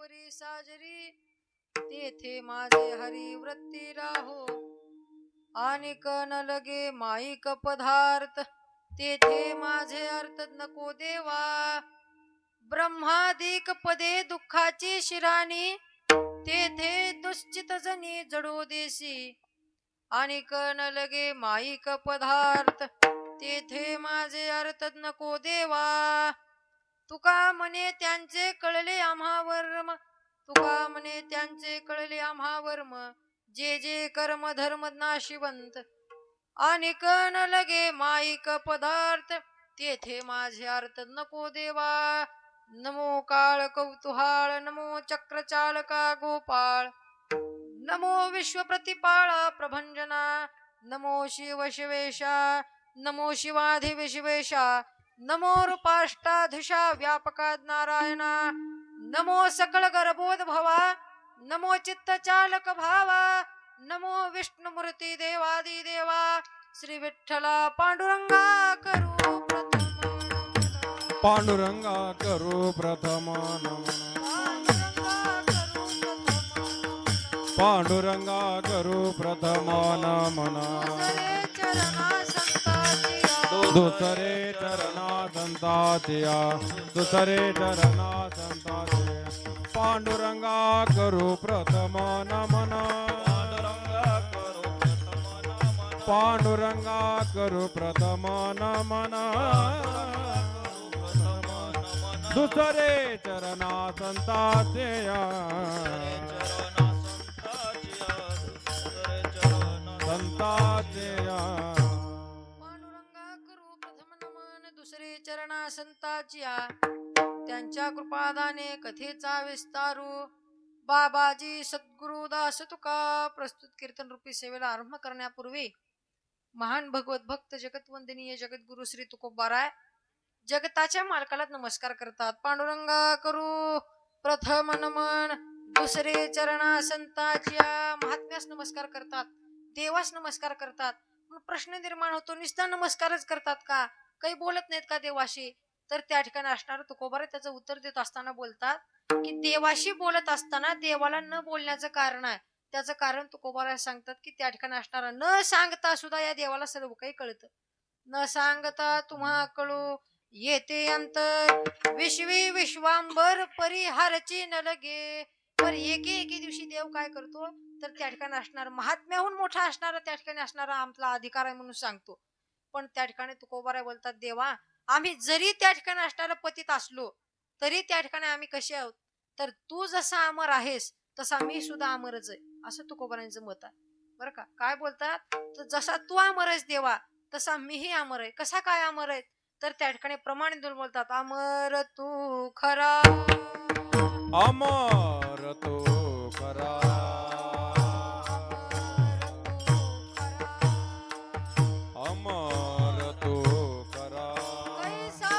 वरी साजरी तेथे माझे हरी वृत्ती राहो आनिक न लगे माईक पदार्थ तेथे माझे अर्थ नको देवा ब्रह्मादिक पदे दुःखाची शिराणी तेथे दुश्चित जनी जडो देशी आनिक न लगे माईक पदार्थ तेथे माझे अर्थ नको देवा तुका म्हणे त्यांचे कळले आम्हा वर्म तुका म्हणे त्यांचे कळले आम्हा वर्म जे जे कर्म धर्म नाशिवंत अनिक न लगे माईक पदार्थ तेथे माझे अर्थ नको देवा नमो काळ कौतुहाळ नमो चक्र चालका गोपाळ नमो विश्व प्रतिपाळा प्रभंजना नमो शिव शिवेशा नमो शिवाधिविशिवेशा नमो रूपाष्टाधीशा व्यापका नारायणा नमो सकळ गर्भोद भवा नमो चित्त चालक भावा नमो विष्णुमूर्ती देवादी देवा श्री विठ्ठला पांडुरंगा करू प्रथम पांडुरंगा करू प्रथम नमन पांडुरंगा करू प्रथम नमन दुसरे चरणा संतातिया दुसरे चरणा संतातिया पांडुरंगा करू प्रथम नमन पांडुरंगा करू प्रथम नमन दुसरे चरणा संतातिया संतातिया दुसरे चरणा संताचिया त्यांच्या कृपादाने कथेचा विस्तारू बाबाजी सद्गुरु दास तुका प्रस्तुत कीर्तन रूपी सेवेला आरंभ करण्यापूर्वी महान भगवत भक्त जगतवंदनीय जगद्गुरु श्री तुकोबाराय जगताच्या मालकाला नमस्कार करतात. पांडुरंगा करू प्रथम नमन दुसरे चरणा संताचिया महात्म्यास नमस्कार करतात देवास नमस्कार करतात. प्रश्न निर्माण होतो निस्ता नमस्कारच करतात का काही बोलत नाहीत का देवाशी तर त्या ठिकाणी असणार तुकोबारा त्याचं उत्तर देत असताना बोलतात की देवाशी बोलत असताना देवाला न बोलण्याचं कारण आहे त्याचं कारण तुकोबारा सांगतात की त्या ठिकाणी असणारा न सांगता सुद्धा या देवाला सर्व काही कळतं न सांगता तुम्हा कळू येते अंतर विश्वी विश्वांबर परिहारची न लगे पर एके दिवशी देव काय करतो तर त्या ठिकाणी असणार महात्म्याहून मोठा असणारा त्या ठिकाणी असणारा आमचा अधिकार आहे म्हणून सांगतो. पण त्या ठिकाणी तुकोबारा बोलतात देवा आम्ही जरी त्या ठिकाणी असणारा पतित असलो तरी त्या ठिकाणी आम्ही कसे आहोत तर तू जसा अमर आहेस तसा मी सुद्धा अमरच आहे असं तुकोबारांचं मत आहे बरं का. काय बोलतात तर जसा तू अमर आहेस देवा तसा मीही अमर आहे. कसा काय अमर आहे तर त्या ठिकाणी प्रमाणित देऊन बोलतात अमर तू खरा अमर तू खरा अमर तू खरा कैसा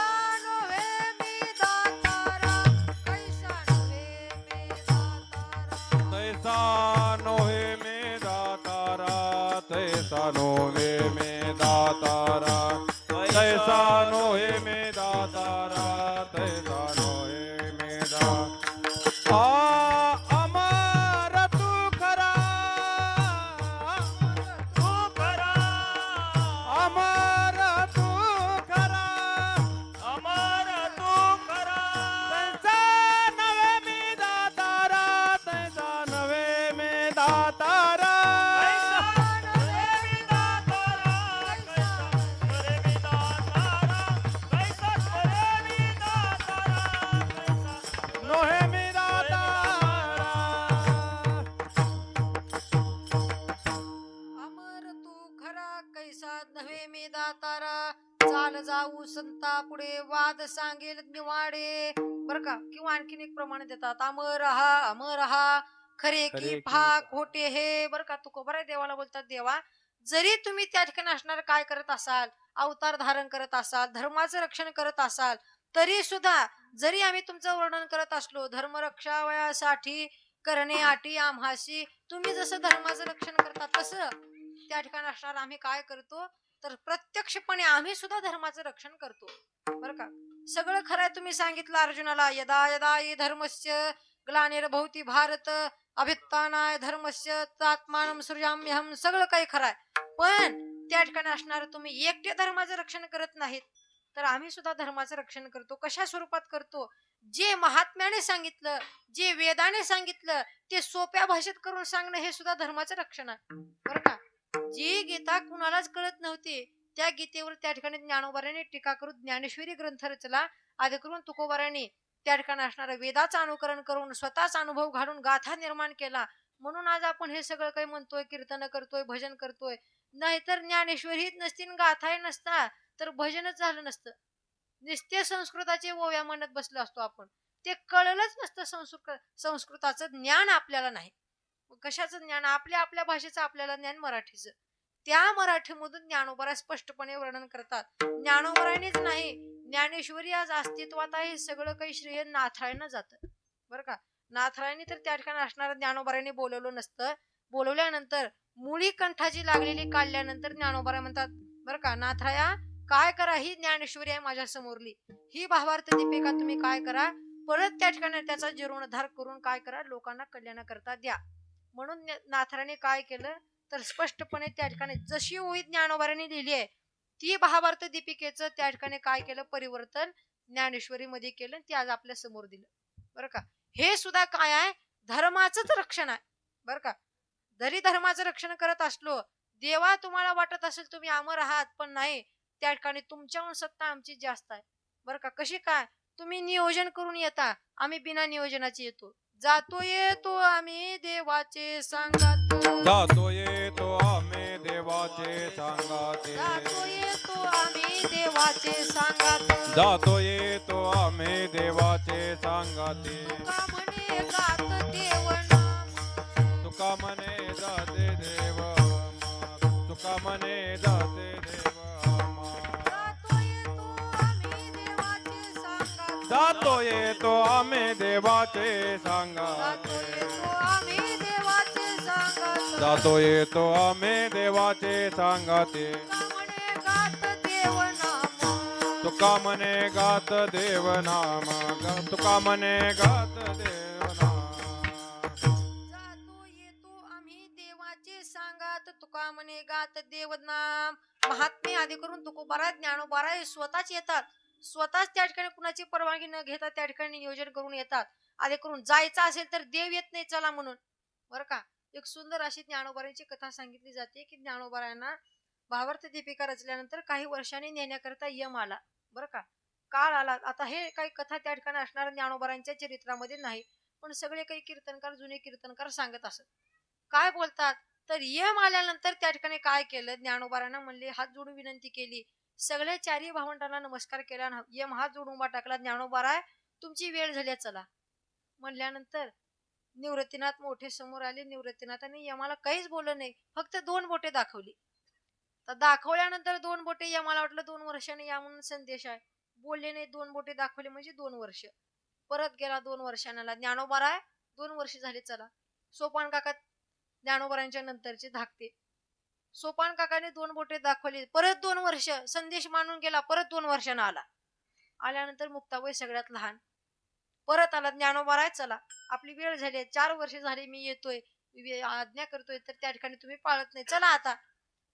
नव्हे मी दातारा कैसा नव्हे मी दातारा तैसा नोहे मे दातारा तैसा नोहे मे दातारा तैसा नोहे मे दातारा तैसा नोहे मे दातारा अमर तू खरा तू खरा अमर तू खरा अमर तू खरा तैसा नवे मी दातारा तैसा नवे मे दातारा नोहे मी दातारा अमर तू खरा कैसा नव्हे मी दातारा चाल जाऊ संता पुढे वाद सांगेल निवाडे बर का. किंवा आणखीन एक प्रमाण देतात अमर हा खरे की फा खोटे हे बर का. तुकोबारा देवाला बोलतात देवा जरी तुम्ही त्या ठिकाणी असणार काय करत असाल अवतार धारण करत असाल धर्माचं रक्षण करत असाल तरी सुद्धा जरी आम्ही तुमचं वर्णन करत असलो धर्मरक्षावयासाठी करणे आटी आम्हाशी तुम्ही जसं धर्माचं रक्षण करता तसं त्या ठिकाणी असणार आम्ही काय करतो तर प्रत्यक्षपणे आम्ही सुद्धा धर्माचं रक्षण करतो बरं का. सगळं खरं तुम्ही सांगितलं अर्जुनाला यदा यदा हि धर्मस्य ग्लानिर्भवती भारत अभ्युत्थानाय धर्मस्य तदात्मानं सृजाम्यहम. सगळं काही खरं आहे, पण त्या ठिकाणी असणार तुम्ही एकटे धर्माचं रक्षण करत नाहीत, तर आम्ही सुद्धा धर्माचं रक्षण करतो. कशा स्वरूपात करतो? जे महात्म्याने सांगितलं, जे वेदाने सांगितलं, ते सोप्या भाषेत करून सांगणं हे सुद्धा धर्माचं रक्षण आहे, बरं का. जी गीता कुणालाच कळत नव्हती, त्या गीतेवर त्या ठिकाणी ज्ञानोबाराने टीका करून ज्ञानेश्वरी ग्रंथ रचला. आधी करून तुकोबाराने त्या ठिकाणी असणारं वेदाचं अनुकरण करून स्वतःचा अनुभव घालून गाथा निर्माण केला. म्हणून आज आपण हे सगळं काही म्हणतोय, कीर्तन करतोय, भजन करतोय. नाहीतर ज्ञानेश्वरी नसती, गाथाही नसता, तर भजनच झालं नसतं. नुसते संस्कृताचे ओव्या म्हणत बसलो असतो आपण. ते कळलंच नसतं. संस्कृताचं ज्ञान आपल्याला नाही. कशाचं ज्ञान? आपल्या आपल्या भाषेचं आपल्याला ज्ञान मराठीचं. त्या मराठीमधून ज्ञानोबा स्पष्टपणे वर्णन करतात. ज्ञानोबारानेच नाही, ज्ञानेश्वरी आज अस्तित्वात आहे, हे सगळं काही श्रेय नाथरायनं जातं, बरं का. नाथरायने तर त्या ठिकाणी असणाऱ्या ज्ञानोबारांनी बोलवलं नसतं. बोलवल्यानंतर मुळी कंठाची लागलेली काढल्यानंतर ज्ञानोबारा म्हणतात, बरं का, नाथराया काय करा, ही ज्ञानेश्वरी आहे माझ्या समोरली, ही भावार्थ दीपिका तुम्ही काय करा, परत त्या ठिकाणी त्याचा जीर्णोद्धार करून काय करा, लोकांना कल्याणाकरता द्या. म्हणून नाथराने काय केलं तर स्पष्टपणे त्या ठिकाणी जशी ओळी ज्ञानोबारांनी लिहिली आहे, ती भावार्थ दीपिकेचं त्या ठिकाणी काय केलं, परिवर्तन ज्ञानेश्वरी मध्ये केलं, ते आज आपल्या समोर दिलं, बरं का. हे सुद्धा काय आहे? धर्माचंच रक्षण आहे, बरं का. जरी धर्माचं रक्षण करत असलो, देवा तुम्हाला वाटत असेल तुम्ही अमर आहात, पण नाही, त्या ठिकाणी तुमच्याहून सत्ता आमची जास्त आहे, बरं का. कशी काय? तुम्ही नियोजन करून येता, आम्ही बिना नियोजनाचे येतो. जातो येतो आम्ही देवाचे सांगात, जातो येतो आम्ही देवाचे सांगाते, जातो येतो आम्ही देवाचे सांगात, जातो येतो आम्ही देवाचे सांगाते. तुका म्हणे गात देव नाम, तुका म्हणे जाते देव आम्हा, तुका म्हणे जाते देव आम्हा. जातो येतो आम्ही देवाचे सांगात, जातो येतो जातो येतो आम्ही देवाचे सांगाते, आम्ही देवाचे सांगात. तुका म्हणे गात देव नाम, तुका म्हणे गात देव नाम. जातो येतो आम्ही देवाचे सांगात, तुका म्हणे गात देवनाम. महात्मे आधी करून तुकोबारा ज्ञानोबारा हे स्वतःच येतात, स्वतःच त्या ठिकाणी कुणाची परवानगी न घेता त्या ठिकाणी नियोजन करून येतात. आधी करून जायचं असेल तर देव येत नाही चला म्हणून, बरं का. एक सुंदर अशी ज्ञानोबारांची कथा सांगितली जाते की ज्ञानोबारांना भावार्थ दीपिका रचल्यानंतर काही वर्षांनी नेण्याकरता यम आला, बरं का. काळ आला. आता हे काही कथा त्या ठिकाणी असणाऱ्या ज्ञानोबारांच्या चरित्रामध्ये नाही, पण सगळे काही कीर्तनकार, जुने कीर्तनकार सांगत असत. काय बोलतात तर यम आल्यानंतर त्या ठिकाणी काय केलं, ज्ञानोबारांना म्हणले, हात जोडून विनंती केली, सगळ्या चारही भावंडांना नमस्कार केला, यम हात जोडून उभा टाकला, ज्ञानोबारा तुमची वेळ झाली चला म्हणल्यानंतर निवृत्तीनाथ मोठे समोर आले. निवृत्तीनाथांनी यमाला काहीच बोललं नाही, फक्त 2 बोटे दाखवली. तर दाखवल्यानंतर 2 बोटे यमाला वाटलं 2 वर्षांनी या म्हणून संदेश आहे, बोलले नाही. 2 बोटे दाखवले म्हणजे 2 वर्ष. परत गेला 2 वर्षांना, ज्ञानोबारा 2 वर्ष झाले चला. सोपान काका ज्ञानोबारांच्या नंतरचे धाकते, सोपान काकाने 2 बोटे दाखवली, परत 2 वर्ष संदेश मानून गेला, परत 2 वर्षांना आला. आल्यानंतर मुक्ताबाई सगळ्यात लहान परत आला, ज्ञानोबारा चला आपली वेळ झाली, 4 वर्ष झाली मी येतोय, आज्ञा करतोय, तर त्या ठिकाणी तुम्ही पाळत नाही, चला आता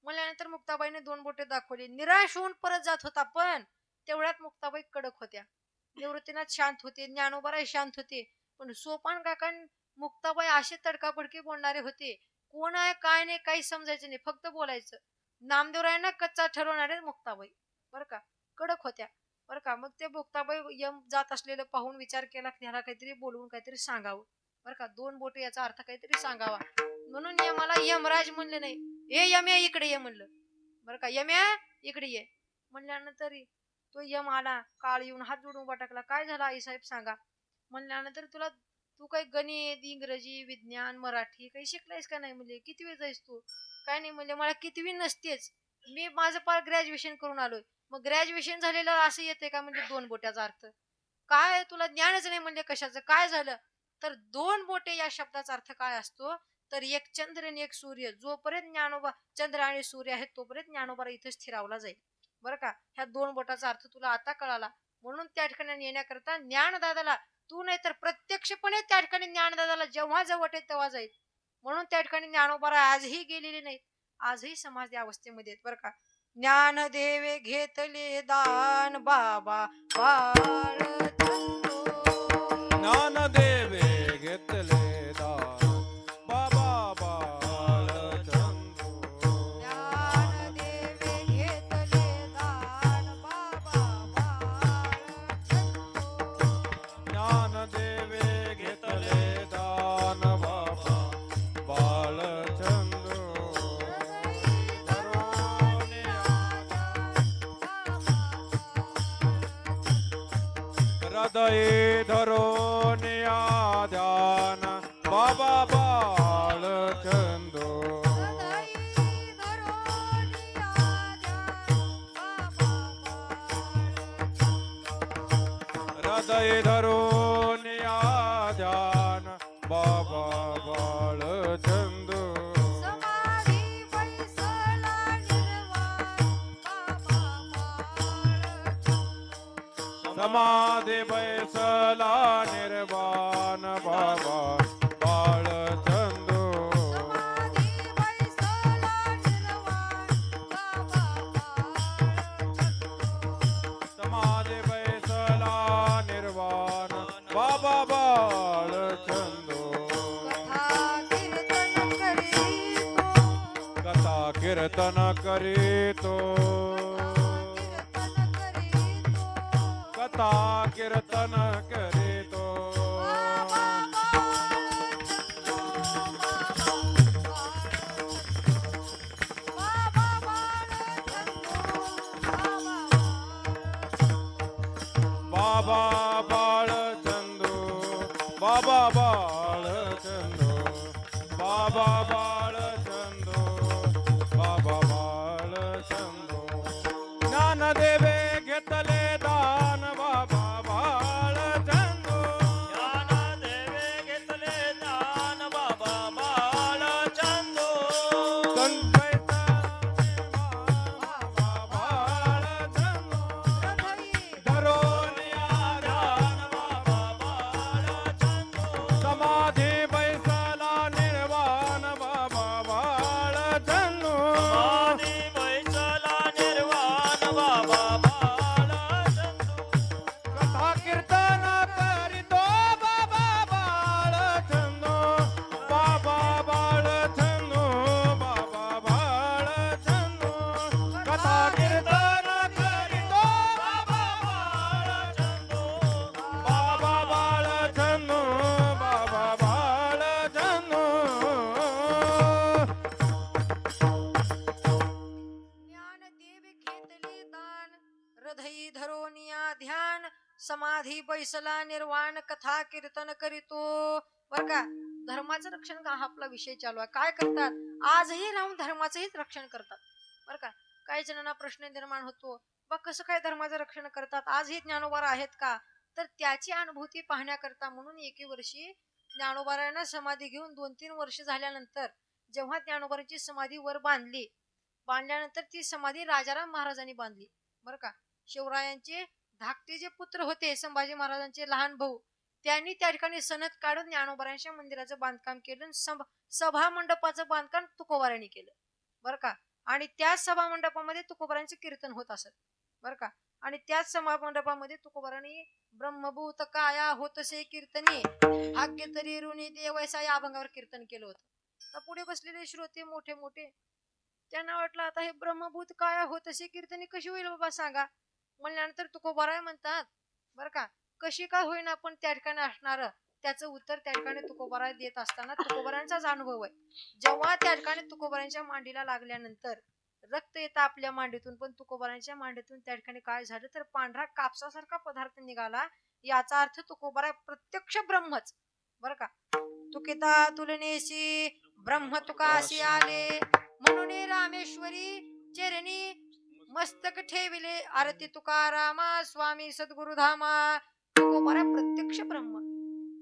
म्हणल्यानंतर मुक्ताबाईने 2 बोटे दाखवली. निराश होऊन परत जात होता, पण तेवढ्यात मुक्ताबाई कडक होत्या, निवृत्तीनाथ शांत होते, ज्ञानोबाराही शांत होते. पण सोपान काका मुक्ताबाई असे तडकाफडकी बोलणारे होते, कोण आहे काय नाही काही समजायचं नाही, फक्त बोलायचं. नामदेवरायांना कच्चा ठरवणारे मुक्ताबाई, बरं का, कडक होत्या, बरं का. मग ते मुक्ताबाई यम जात असलेलं पाहून विचार केला की ह्याला काहीतरी बोलवून काहीतरी सांगावं, बरं का. 2 बोटे याचा अर्थ काहीतरी सांगावा, म्हणून यमाला यमराज म्हणले नाही, ए यम्या इकडे ये म्हणलं, बरं का. यम्या इकडे ये म्हणल्यानंतर तो यम आला, काळ येऊन हात जोडून उभा टाकला. काय झालं आईसाहेब सांगा म्हणल्यानंतर, तू काही गणित, इंग्रजी, विज्ञान, मराठी काही शिकलायस का नाही म्हणले. कितवी जाईस तू? काय नाही म्हणले, मला कितवी नसतेच, मी माझं पार ग्रॅज्युएशन करून आलोय. मग ग्रॅज्युएशन झालेलं असं येते का म्हणजे 2 बोट्याचा अर्थ काय, तुला ज्ञानच नाही म्हणजे कशाचं. काय झालं तर 2 बोटे या शब्दाचा अर्थ काय असतो तर एक चंद्र आणि एक सूर्य. जोपर्यंत ज्ञानोबा चंद्र आणि सूर्य आहेत तोपर्यंत ज्ञानोबा इथे स्थिरावला जाईल, बरं का. ह्या 2 बोटाचा अर्थ तुला आता कळाला. म्हणून त्या ठिकाणी येण्याकरता ज्ञानदादाला तू नाही तर प्रत्यक्षपणे त्या ठिकाणी ज्ञानदादाला जेव्हा जवळ येत तेव्हा जाईल. म्हणून त्या ठिकाणी ज्ञानोबा आजही गेलेले नाहीत. आजही समाज या अवस्थेमध्ये आहेत बरं का. ज्ञान देवे घेतले दान बाबा बाळचंदो. ज्ञान देवे घेतले दान बाबा बाळचंदो. ज्ञान देवे घेतले दान बाबा बाळचंदो. ज्ञान देवे घेतले दान बाबा बाळचंदो. हृदय धरून या ध्यान बाबा बाळचंदो. हृदय धरून या ध्यान बाबा बाळचंदो. समाधी बैसला निर्वाण बाबा बाळचंदो. समाधी बैसला निर्वाण बाबा बाळचंदो. समाधी बैसला निर्वाण बाबा बाळचंदो. समाधी बैसला निर्वाण बाबा बाळचंदो. कथा कीर्तन करीतो. कथा कीर्तन करीतो. बाबा बाळचंदो. बाबा बाळचंदो. बाबा बाळचंदो. बाबा बाळचंदो. ज्ञान देवे घेतले दान बाबा बाळचंदो. ज्ञान देवे घेतले दान बाबा बाळचंदो. संतैता बाबा बाळचंदो. धरून या ध्यान बाबा बाळचंदो. समाधी बैसला निर्वाण बाबा बाळचंदो. समाधी बैसला निर्वाण बाबा बाळचंदो. कथा कीर्तन करीतो बाबा बाळचंदो. बाबा बाळचंदो. बाबा बाळचंदो. कथा कीर्तन करीतो बाबा बाळचंदो. बाबा बाळचंदो. बाबा बाळचंदो. ज्ञान देव घेतले दान हृदय धरोनिया ध्यान समाधी बैसला निर्वाण कथा कीर्तन करीतो. बर का. धर्माचं रक्षण का हा आपला विषय चालू आहे. काय करतात आजही राहून धर्माचंही रक्षण करतात बर का. काही जणांना प्रश्न निर्माण होतो बा कसं काय धर्माचं रक्षण करतात आजही ज्ञानोबा आहेत का. तर त्याची अनुभूती पाहण्याकरता म्हणून एके वर्षी ज्ञानोबारायांना समाधी घेऊन 2-3 वर्ष झाल्यानंतर जेव्हा ज्ञानोबारांची समाधी वर बांधल्यानंतर ती समाधी राजाराम महाराजांनी बांधली बर का. शिवरायांचे धाकटे जे पुत्र होते संभाजी महाराजांचे लहान भाऊ त्यांनी त्या ठिकाणी सनद काढून ज्ञानोबारांच्या मंदिराचं बांधकाम केलं आणि सभा मंडपाचं बांधकाम तुकोबारांनी केलं बर का. आणि त्याच सभा मंडपामध्ये तुकोबारांचे कीर्तन होत असत बर का. आणि त्याच सभा मंडपामध्ये तुकोबारांनी ब्रह्मभूत काया होतसे कीर्तनी भाग्य तरी ऋणी देवैसा या अभंगावर कीर्तन केलं होतं. तर पुढे बसलेले श्रोते मोठे मोठे त्यांना वाटलं आता हे ब्रह्मभूत काया होतसे कीर्तनी कशी होईल बाबा सांगा. म्हणल्यानंतर तुकोबाराय म्हणतात बर का कशी काय होईना पण त्या ठिकाणी असणार त्याचं उत्तर त्या ठिकाणी तुकोबाराय देत असताना तुकोबारांचाच अनुभव आहे. जेव्हा त्या ठिकाणी तुकोबारांच्या मांडीला लागल्यानंतर रक्त येतं आपल्या मांडीतून पण तुकोबारांच्या मांडीतून त्या ठिकाणी काय झालं तर पांढरा कापसासारखा पदार्थ निघाला. याचा अर्थ तुकोबाराय प्रत्यक्ष ब्रह्मच बर का. तुकिता तुलनेशी ब्रह्म तुकाशी आले म्हणून रामेश्वरी चरणी मस्तक ठेविले आरती तुकारामा स्वामी सद्गुरुधामा. तुकोबाराय प्रत्यक्ष ब्रह्म.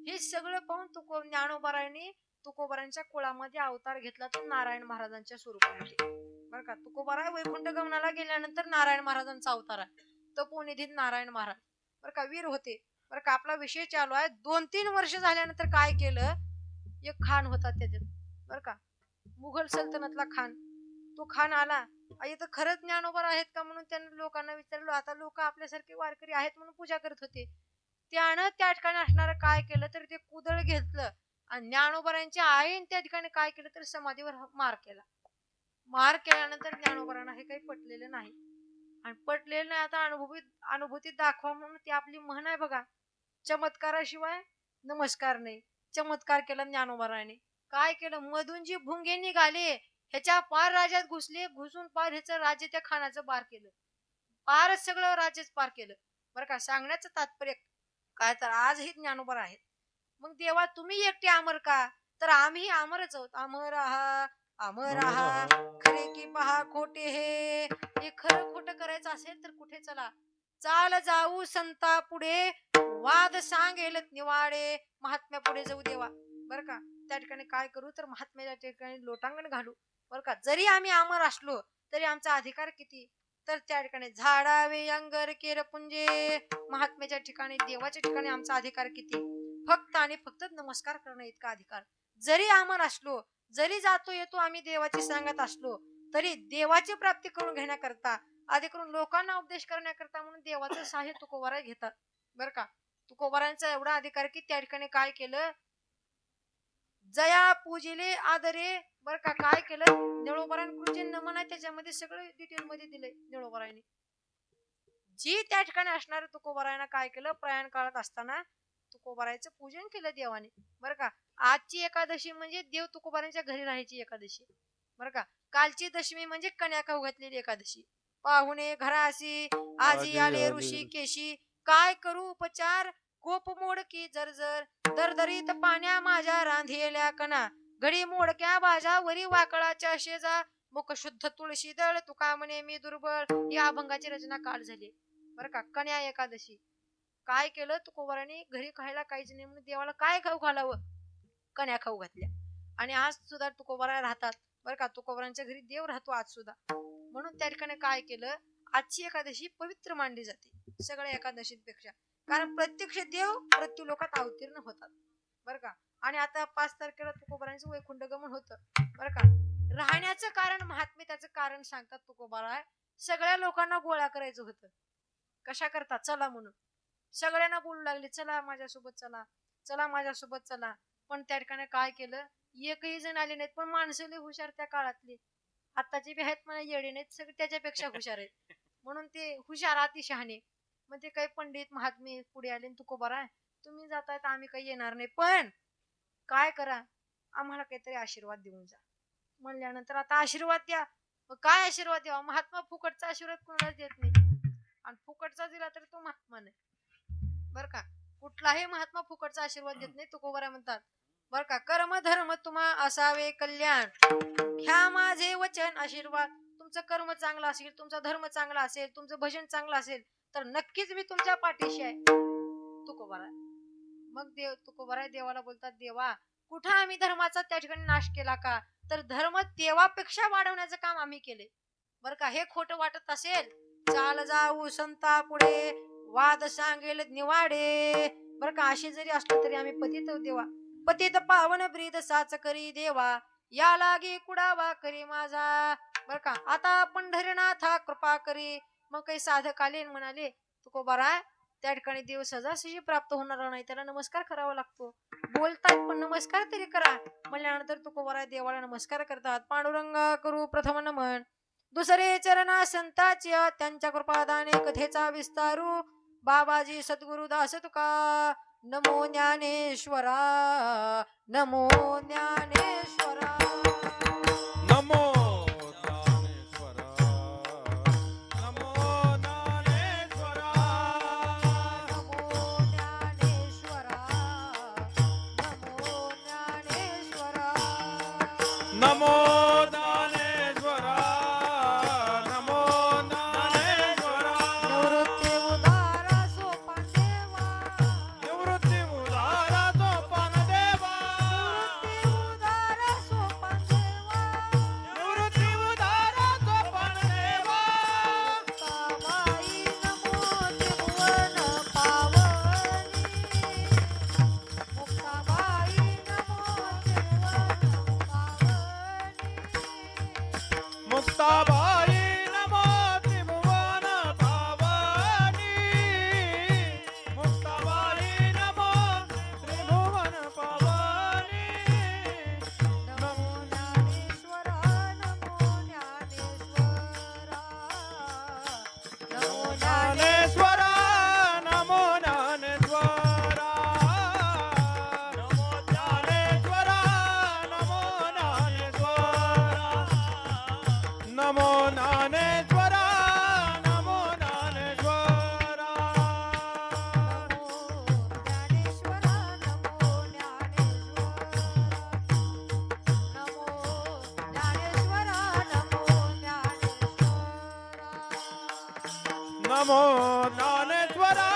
हे सगळं पाहून ज्ञानोबारायांनी तुकोबारांच्या कुळामध्ये अवतार घेतला तो नारायण महाराजांच्या स्वरूपामध्ये बर का. तुकोबाराय वैकुंठ गमनाला गेल्यानंतर नारायण महाराजांचा अवतार आहे. तपोनिधीत नारायण महाराज बर का वीर होते. बरं का. आपला विषय चालू आहे. 2-3 वर्ष झाल्यानंतर काय केलं, एक खान होता त्याच्यात बरं का, मुघल सल्तनतला खान. तो खान आला, इथं खरंच ज्ञानोबा आहेत का म्हणून त्याने लोकांना विचारलं. आता लोक आपल्यासारखे वारकरी आहेत म्हणून पूजा करत होते. त्यानं त्या ठिकाणी असणारं काय केलं तर ते कुदळ घेतलं आणि ज्ञानोबरांच्या आईने त्या ठिकाणी काय केलं तर समाधीवर मार केला. मार केल्यानंतर ज्ञानोबरांना हे काही पटलेलं नाही आणि पटलेलं नाही. आता अनुभूतीत दाखवा म्हणून ती आपली म्हण आहे बघा, चमत्काराशिवाय नमस्कार नाही. चमत्कार केला ज्ञानोबराने. काय केलं, मधून जी भुंगे निघाले ह्याच्या पार राज्यात घुसले, घुसून पार ह्याचं राज्य त्या खानाचं पार केलं. पारच सगळं राज्यच पार केलं बरं का. सांगण्याचं तात्पर्य काय तर आजही ज्ञानोबा आहेत. मग देवा तुम्ही एकटे अमर का, तर आम्ही अमरच आहोत. अमर आहा अमर आहा, खरे की पहा खोटे हे खरं खोटं करायचं असेल तर कुठे चला, चाल जाऊ संता पुढे, वाद सांगेल निवाडे. महात्म्या पुढे जाऊ देवा बर का. त्या ठिकाणी काय करू तर महात्म्याच्या ठिकाणी लोटांगण घालू बर का. जरी आम्ही अमर असलो तरी आमचा अधिकार किती, तर त्या ठिकाणी झाडावे अंगर केर पुंजे. महात्म्याच्या ठिकाणी देवाच्या ठिकाणी आमचा अधिकार किती, फक्त आणि फक्त नमस्कार करणं इतका अधिकार. जरी अमर असलो, जरी जातो येतो आम्ही देवाची सांगत असलो, तरी देवाची प्राप्ती करून घेण्याकरता, आधी करून लोकांना उपदेश करण्याकरता म्हणून देवाचं सहाय्य तुकोबाराय घेतात बर का. तुकोबारांचा एवढा अधिकार की त्या ठिकाणी काय केलं, जया पूजिले आदरे बर का. काय केलं, निळोबारांकडून जे नमन आहे त्याच्यामध्ये सगळं डिटेल मध्ये दिलंय निळोबारायने. जी त्या ठिकाणी असणाऱ्या तुकोबारायना काय केलं, प्रयाण काळात असताना तुकोबारायचं पूजन केलं देवाने बर का. आजची एकादशी म्हणजे देव तुकोबारांच्या घरी राहायची एकादशी बर का. कालची दशमी म्हणजे कन्या खाऊ घातलेली एकादशी. पाहुणे घराशी आजी आले ऋषी केशी, काय करू उपचार कोप मोडकी जर्जर. दरदरीत पाण्या माझ्या रांधेल्या कणा, घडी मोडक्या बाजा वरी वाकळाच्या शेजा. मुख शुद्ध तुळशी दळ तुका म्हणे मी दुर्बळ. या अभंगाची रचना काल झाली बर का. कन्या एकादशी काय केलं तुकोबारांनी, घरी खायला काहीच नाही म्हणून देवाला काय खाऊ घालावं, कन्या खाऊ घातल्या. आणि आज सुद्धा तुकोबारा राहतात बर का. तुकोबारांच्या घरी देव राहतो आज सुद्धा. म्हणून त्या ठिकाणी काय केलं, आजची एकादशी पवित्र मानली जाते सगळ्या एकादशींपेक्षा, कारण प्रत्यक्ष देव मृत्यू लोकात अवतीर्ण होतात बर का. आणि आता 5 तारखेला तुकोबारांचं वैकुंठ गमन होतं बर का. राहण्याचं कारण महात्मे त्याचं कारण सांगतात तुकोबाराय. सगळ्या लोकांना गोळा करायचं होतं, कशा करता, चला म्हणून सगळ्यांना बोलू लागले, चला माझ्यासोबत चला, चला माझ्यासोबत चला. पण त्या ठिकाणी काय केलं, एकही जण आले नाहीत. पण माणसं लय हुशार त्या काळातले, आत्ताचे बी आहेत मला येडे नाहीत, सगळे त्याच्यापेक्षा हुशार आहेत. म्हणून ते हुशार अतिशहाणे. मग ते काही पंडित महात्मे पुढे आले, तुकोबाराय तुम्ही जाताय तर आम्ही काही येणार नाही, पण काय करा आम्हाला काहीतरी आशीर्वाद देऊन जा. म्हणल्यानंतर आता आशीर्वाद द्या. काय आशीर्वाद द्यावा, महात्मा फुकटचा आशीर्वाद कोणालाच देत नाही, आणि फुकटचा दिला तर तो महात्मा नाही बर का. कुठलाही महात्मा फुकटचा आशीर्वाद देत नाही. तुकोबाराय म्हणतात बर का, कर्म धर्म तुम्हा असावे कल्याण, घ्या माझे वचन आशीर्वाद. तुमचं कर्म चांगलं असेल, तुमचा धर्म चांगला असेल, तुमचं भजन चांगलं असेल तर नक्कीच मी तुमच्या पाठीशी आहे तुकोबाराय. मग तुकोबाराय देवाला बोलतात, देवा कुठं आम्ही धर्माचा त्या ठिकाणी नाश केला का, तर धर्म देवापेक्षा वाढवण्याचं काम आम्ही केले बर का. हे खोटं वाटत असेल, चाल जाऊ संता पुढे, वाद सांगेल निवाडे बर का. असे जरी असलं तरी आम्ही पतित देवा, पतित पावन ब्रीद साच करी देवा, या लागे कुडावा करी माझा बर का. आता पंढरीनाथा कृपा करी. मग काही साधक आले म्हणाले, तुकोबाराय त्या ठिकाणी देव सहजासहजी प्राप्त होणार नाही, त्याला नमस्कार करावा लागतो. बोलतात पण नमस्कार तरी करा. म्हणल्यानंतर तुकोबाराय देवाला नमस्कार करतात. पांडुरंगा करू प्रथम नमन, दुसरे चरणा संताची, त्यांच्या कृपादाने कथेचा विस्तारू. बाबाजी सद्गुरु दास तुका, नमो ज्ञानेश्वरा, नमो ज्ञानेश्वरा. नमो ज्ञानेश्वरा, नमो ज्ञानेश्वरा, नमो ज्ञानेश्वरा, नमो ज्ञानेश्वरा. नमो ज्ञानेश्वरा, नमो ज्ञानेश्वरा. निवृत्ती उदारा सोपान देवा, निवृत्ती उदारा सोपान देवा, निवृत्ती उदारा सोपान देवा. निवृत्ती उदारा सोपान देवा. मुक्ताबाई नमो त्रिभुवन पावनी, नमो ज्ञानेश्वरा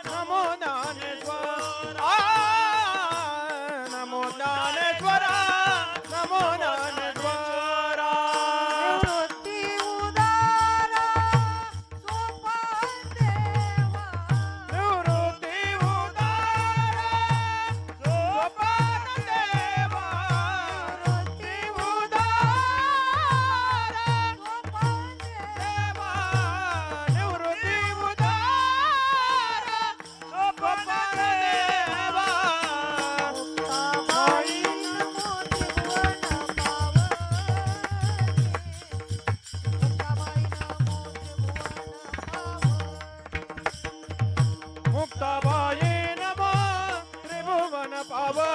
नमो ज्ञानेश्वरा नमो ज्ञानेश्वरा नमो ज्ञानेश्वरा निवृत्ती उदारा सोपान देवा निवृत्ती उदारा सोपान देवा निवृत्ती उदारा सोपान देवा देवा निवृत्ती उदारा सोपान देवा मुक्ताबाई नमो त्रिभुवन पावनी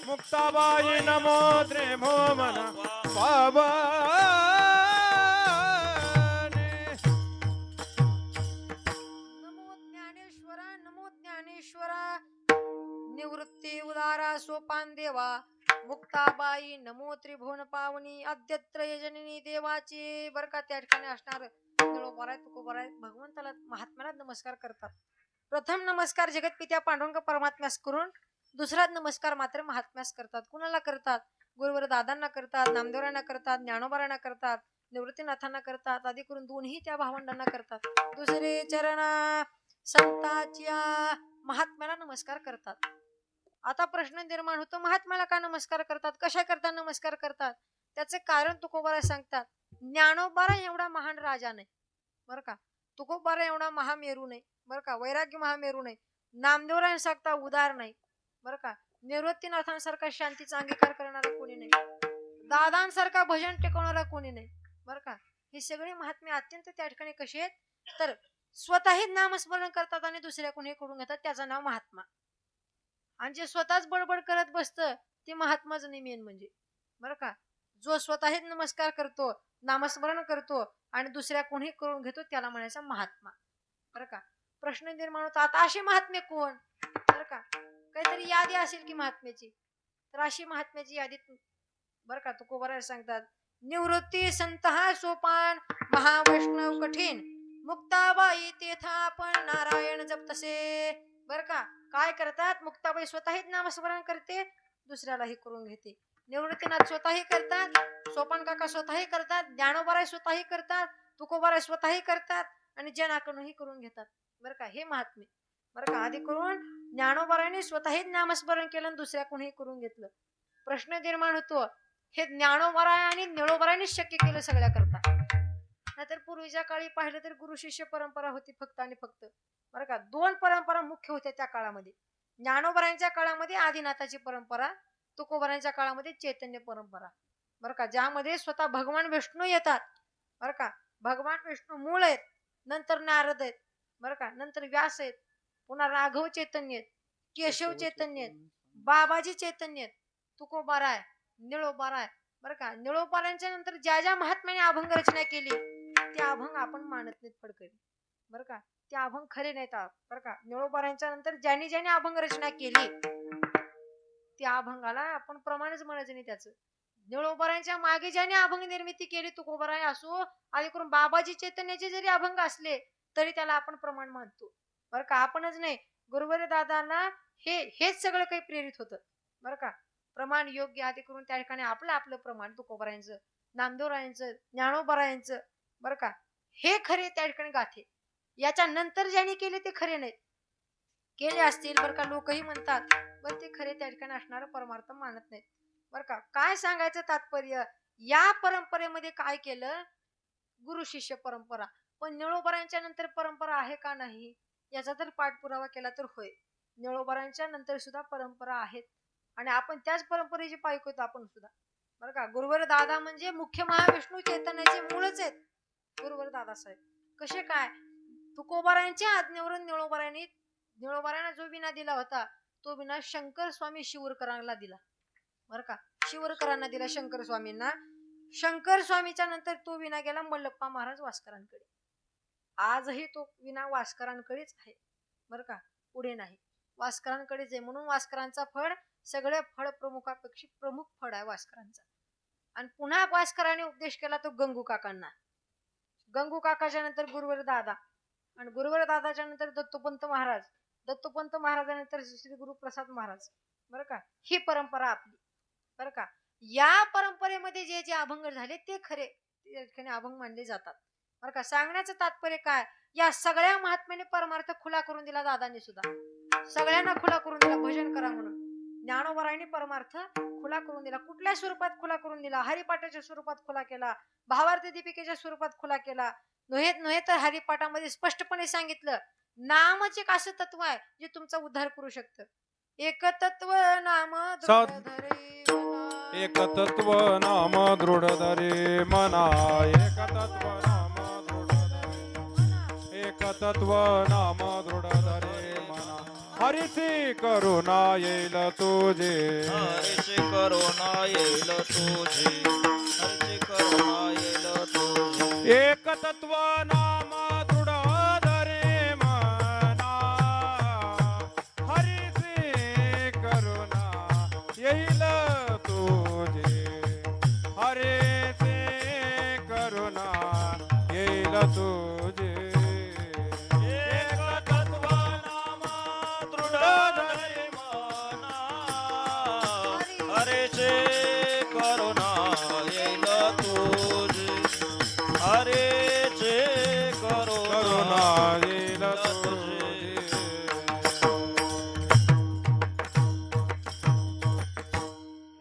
मुक्ताबाई नमो त्रिभुवन पावनी मुक्ताबाई नमो त्रिभुवन पावनी नमो ज्ञानेश्वरा नमो ज्ञानेश्वरा निवृत्ती उदारा सोपान देवा मुक्ताबाई नमो त्रिभुवन पावनी अद्यत्रय जननी देवाची बर का त्या ठिकाणी असणार निळोबाराय तुकोबाराय भगवंताला महात्म्याला नमस्कार करतात. प्रथम नमस्कार जगतपित्या पांडुरंग परमात्म्यास करून दुसरा नमस्कार मात्र महात्म्यास करतात. कुणाला करतात? गुरुवर दादांना करतात, नामदेवरांना करतात, ज्ञानोबारांना करतात, निवृत्तीनाथांना करतात, आदी करून दोन्ही त्या भावंडांना करतात. दुसरे चरणा संताच्या महात्म्याला नमस्कार करतात. आता प्रश्न निर्माण होतो, महात्म्याला का नमस्कार करतात, कशा करता नमस्कार करतात? त्याचे कारण तुकोबारा सांगतात. ज्ञानोबारा एवढा महान राजा नाही बर का, तुकोबारा एवढा महामेरू नाही बर का, वैराग्य महामेरू नाही, नामदेवराय सांगता उदार नाही बर का, निवृत्तीनाथांसारखा शांतीचा अंगीकार करणारा कोणी नाही, दादांसारखा भजन टेकवणारा कोणी नाही बर का. हे सगळे महात्मे अत्यंत त्या ठिकाणी कसे आहेत तर स्वतःही नामस्मरण करतात आणि दुसऱ्या कोणी करून घेतात, त्याचं नाव महात्मा. आणि जे स्वतःच बडबड करत बसतं ते महात्माच नाही मेन म्हणजे बर का. जो स्वतःही नमस्कार करतो, नामस्मरण करतो आणि दुसऱ्या कोणी करून घेतो त्याला म्हणायचा महात्मा बर का. प्रश्न निर्माण होता, आता असे महात्मे कोण बर का, काहीतरी यादी असेल की महात्म्याची, तर अशी महात्म्याची यादी बर का तुकोबारा सांगतात. निवृत्ती संत हा सोपान महावैष्णव कठीण मुक्ताबाई तेथा आपण नारायण जपतसे बर का. काय करतात? मुक्ताबाई स्वतःही नामस्मरण करते, दुसऱ्यालाही करून घेते. निवृत्तीनाथ स्वतःही करतात, सोपान काका स्वतःही करतात, ज्ञानोबाराय स्वतःही करतात, तुकोबाराय स्वतःही करतात आणि जनाकडूनही करून घेतात बर का. हे महात्मे बर का. आधी करून ज्ञानोबारायने स्वतःही नामस्मरण केलं आणि दुसऱ्या कोणीही करून घेतलं. प्रश्न निर्माण होतो, हे ज्ञानोबाराय आणि निळोबारायने शक्य केलं सगळ्या करता. नाहीतर पूर्वीच्या काळी पाहिलं तर गुरु शिष्य परंपरा होती फक्त आणि फक्त बर का. दोन परंपरा मुख्य होत्या त्या काळामध्ये. ज्ञानोबारायांच्या काळामध्ये आदिनाथाची परंपरा, तुकोबारायांच्या काळामध्ये चैतन्य परंपरा बर का, ज्यामध्ये स्वतः भगवान विष्णू येतात बर का. भगवान विष्णू मूळ आहेत, नंतर नारद आहेत बर का, नंतर व्यास आहेत, पुन्हा राघव चैतन्य आहेत, केशव चैतन्य आहेत, बाबाजी चैतन्य आहेत, तुकोबाराय, निळोबाराय बर का. निळोबारायांच्या नंतर ज्या ज्या महात्म्याने अभंग रचना केली ते अभंग आपण मानत नाहीत फडकरी बर का, ते अभंग खरे नाहीत बर का. निळोबारायांच्या नंतर ज्यांनी ज्यांनी अभंग रचना केली त्या अभंगाला आपण प्रमाणच म्हणायचं नाही त्याचं. निळोबारायांच्या मागे ज्याने अभंग निर्मिती केली, तुकोबाराय असो आधी करून बाबाजी चैतन्याचे जरी अभंग असले तरी त्याला आपण प्रमाण मानतो बर का. आपणच नाही, गुरुवर दादांना हेच सगळं काही प्रेरित होतं बर का. प्रमाण योग्य आधी करून त्या ठिकाणी आपलं आपलं प्रमाण तुकोबारायांचं, नामदेवरायांचं, ज्ञानोबारायांचं बर का, हे खरे त्या ठिकाणी गाथे. याच्या नंतर ज्यांनी केले ते खरे नाहीत, केले असतील बर का, लोकही म्हणतात बर ते खरे त्या ठिकाणी असणारं परमार्थ मानत नाहीत बर का. काय सांगायचं तात्पर्य, या परंपरेमध्ये काय केलं, गुरु शिष्य परंपरा. पण निळोबारायांच्या नंतर परंपरा आहे का नाही याचा जर पाठपुरावा केला तर होय, निळोबारायांच्या नंतर सुद्धा परंपरा आहेत आणि आपण त्याच परंपरेचे पायक होतो आपण सुद्धा बर का. गुरुवर दादा म्हणजे मुख्य महाविष्णू चैतन्याचे मूळच आहेत गुरुवर दादासाहेब. कसे काय? तुकोबारायांच्या आज्ञेवरून निळोबारायांना जो विना दिला होता तो विना शंकर स्वामी शिवरकरांना दिला बर का. शिवरकरांना दिला शंकर स्वामींना. शंकर स्वामीच्या नंतर तो विना गेला मल्लप्पा महाराज वास्करांकडे. आजही तो विना वास्करांकडेच आहे बर का, पुढे नाही, वास्करांकडेच आहे. म्हणून वास्करांचा फळ सगळ्या फळ प्रमुखापेक्षा प्रमुख फळ आहे वास्करांचा. आणि पुन्हा वास्करांनी उपदेश केला तो गंगू काकांना. गंगू काकाच्या नंतर गुरुवर दादा आणि गुरुवर दादाच्या नंतर दत्तोपंत महाराज, दत्तोपंत महाराजानंतर श्री गुरुप्रसाद महाराज. बरं का, ही परंपरा आपली. बरं का, या परंपरेमध्ये जे जे अभंग झाले ते खरे त्या ठिकाणी अभंग मानले जातात. बरं का, सांगण्याचं तात्पर्य काय, या सगळ्या महात्म्याने परमार्थ खुला करून दिला दादांनी सुद्धा, सगळ्यांना खुला करून दिला भजन करा म्हणून. ज्ञानोबारायांनी परमार्थ खुला करून दिला. कुठल्या स्वरूपात खुला करून दिला, हरिपाठाच्या स्वरूपात खुला केला, भावार्थ दीपिकेच्या स्वरूपात खुला केला. नव्हे तर हरिपाठामध्ये स्पष्टपणे सांगितलं नामच एक असं तत्व आहे जे तुमचा उद्धार करू शकतं. एक तत्व नाम दृढधरे मना. एक तत्व नाम दृढधरे मना. एक तत्व नाम दृढधरे मना. एक तत्व नाम दृढधरे मना. हरीची करुणा येईल तुझे. हरीची करुणा येईल तुझी. हरीची करुणा येईल तुझी. एक तत्व नाम दृढधरे मना. हरीची करुणा येईल तुझे. हरीची करुणा येईल तुझे. एक तत्व नाम दृढधरे मना. हरीची करुणा येईल तुझी. हरीची करुणा करुणा येईल तुझे.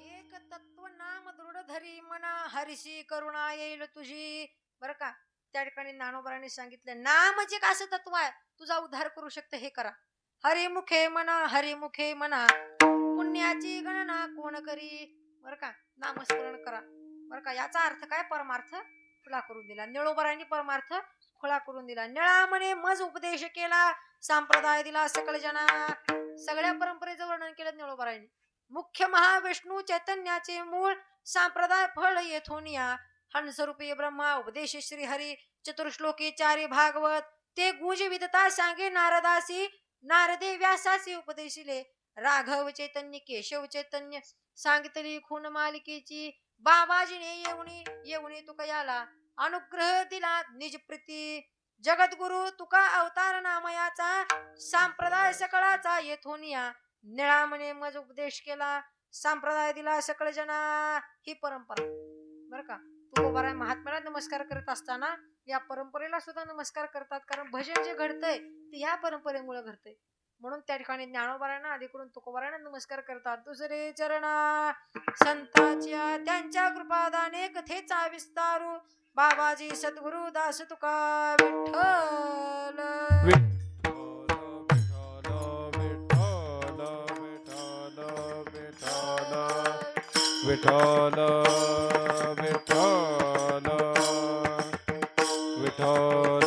एक तत्व नाम दृढ धरी मना. हरीशी करुणा येईल तुझी. बरं का, त्या ठिकाणी ज्ञानोबारांनी सांगितलं नाम जे असं तत्व आहे तुझा उद्धार करू शकतं, हे करा. हरिमुखे म्हणा, हरिमुखे म्हणा, पुण्याची गणना कोण करी. बरं का, नामस्मरण करा. बरं का, याचा अर्थ काय, परमार्थ खुला करून दिला. निळोबारांनी परमार्थ खुला करून दिला. निळामने मज उपदेश केला, संप्रदाय दिला सकळ जना. सगळ्या परंपरेचं वर्णन केलं निळोबारांनी. मुख्य महाविष्णू चैतन्याचे मूळ, संप्रदाय फळ येथून या. हंसरूपी ब्रह्मा उपदेश श्री हरी, चतुर्श्लोकी चारी भागवत. ते गुज विदता सांगे नारदासी, नारदे व्यासासी उपदेशिले. राघव चैतन्य केशव चैतन्य सांगितली खून मालिकेची. बाबाजीने येऊनी तुका याला, अनुग्रह दिला निज प्रीती. जगद्गुरु तुका अवतार नामयाचा, संप्रदाय सकळाचा येथून या. निळामने मज उपदेश केला, संप्रदाय दिला सकळ जना. ही परंपरा. बरं का, तुकोबाराय महात्म्याला नमस्कार करत असताना या परंपरेला सुद्धा नमस्कार करतात, कारण भजन जे घडतंय ते या परंपरेमुळे घडतंय. म्हणून त्या ठिकाणी ज्ञानोबारांना आधी करून तुकोबारांना नमस्कार करतात. दुसरे चरणा संताच्या त्यांच्या कृपादाने कथेचा विस्तारू, बाबाजी सद्गुरु दास तुका विठ्ठल. विठ्ठल विठ्ठल विठ्ठल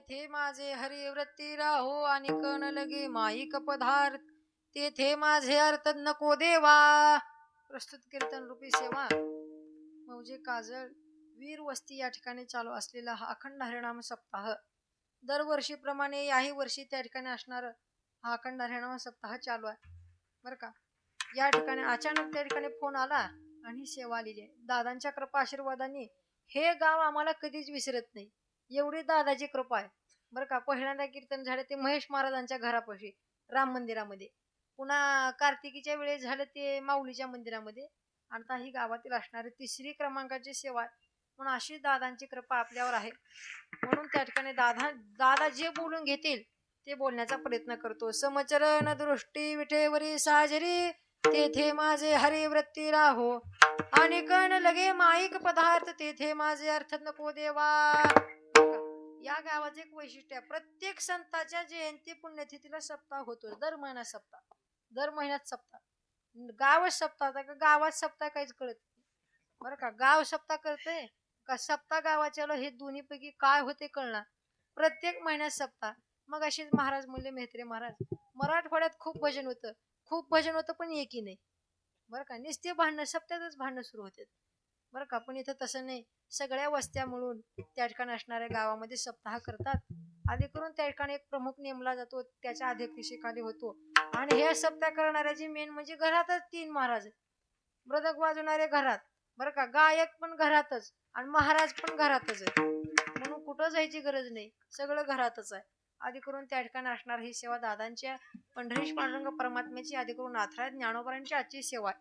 तेथे माझे हरिवृत्ती राहो आणि कण लगे माईक पदार्थ तेथे माझे अर्थ नको देवा. प्रस्तुत कीर्तन रूपी सेवा मौजे काजळ वीर वस्ती या ठिकाणी चालू असलेला हा अखंड हरिनाम सप्ताह दरवर्षीप्रमाणे याही वर्षी त्या ठिकाणी असणार हा अखंड हरिनाम सप्ताह चालू आहे बरं का. या ठिकाणी अचानक त्या ठिकाणी फोन आला आणि सेवा आलेली आहे. दादांच्या कृपा आशीर्वादाने हे गाव आम्हाला कधीच विसरत नाही, एवढी दादाची कृपा आहे बरं का. पहिल्यांदा कीर्तन झालं ते महेश महाराजांच्या घरापाशी राम मंदिरामध्ये, पुन्हा कार्तिकीच्या वेळेस झालं ते माऊलीच्या मंदिरामध्ये, आता ही गावातील असणारी 3री क्रमांकाची सेवा आहे. म्हणून अशी दादांची कृपा आपल्यावर आहे. म्हणून त्या ठिकाणी दादा जे बोलून घेतील ते बोलण्याचा प्रयत्न करतो. समचरण दृष्टी विठेवरी साजरी तेथे माझे हरिवृत्ती राहो आणि कण लगे माईक पदार्थ तेथे माझे अर्थ नको देवा. या गावाचे एक वैशिष्ट्य आहे, प्रत्येक संताच्या जयंती पुण्यतिथीला सप्ताह होतो. दर महिन्यात सप्ताह. गावच सप्ताह का गावात सप्ताह काहीच कळत नाही बरं का. गाव सप्ताह करते का सप्ताह गावाच्या हे दोन्ही पैकी काय होते कळणार. प्रत्येक महिन्यात सप्ताह. मग अशीच महाराज म्हणले मेहत्रे महाराज मराठवाड्यात खूप भजन होतं पण एकी नाही बरं का. नुसते भांडणं सप्त्यातच भांडणं सुरू होते बरं का. पण इथं तसं नाही, सगळ्या वस्त्या मिळून त्या ठिकाणी असणाऱ्या गावामध्ये सप्ताह करतात. आधी करून त्या ठिकाणी एक प्रमुख नेमला जातो, त्याच्या अध्यक्षतेखाली होतो. आणि हे सप्ताह करणाऱ्याची मेन म्हणजे घरातच 3 महाराज मृदक वाजवणारे घरात बरं का, गायक पण घरातच आणि महाराज पण घरातच आहे. म्हणून कुठं जायची गरज नाही, सगळं घरातच आहे. आधी करून त्या ठिकाणी असणार ही सेवा दादांच्या पंढरीश पांडुरंग परमात्म्याची आधी करून नाथराज ज्ञानोबांची आजची सेवा आहे.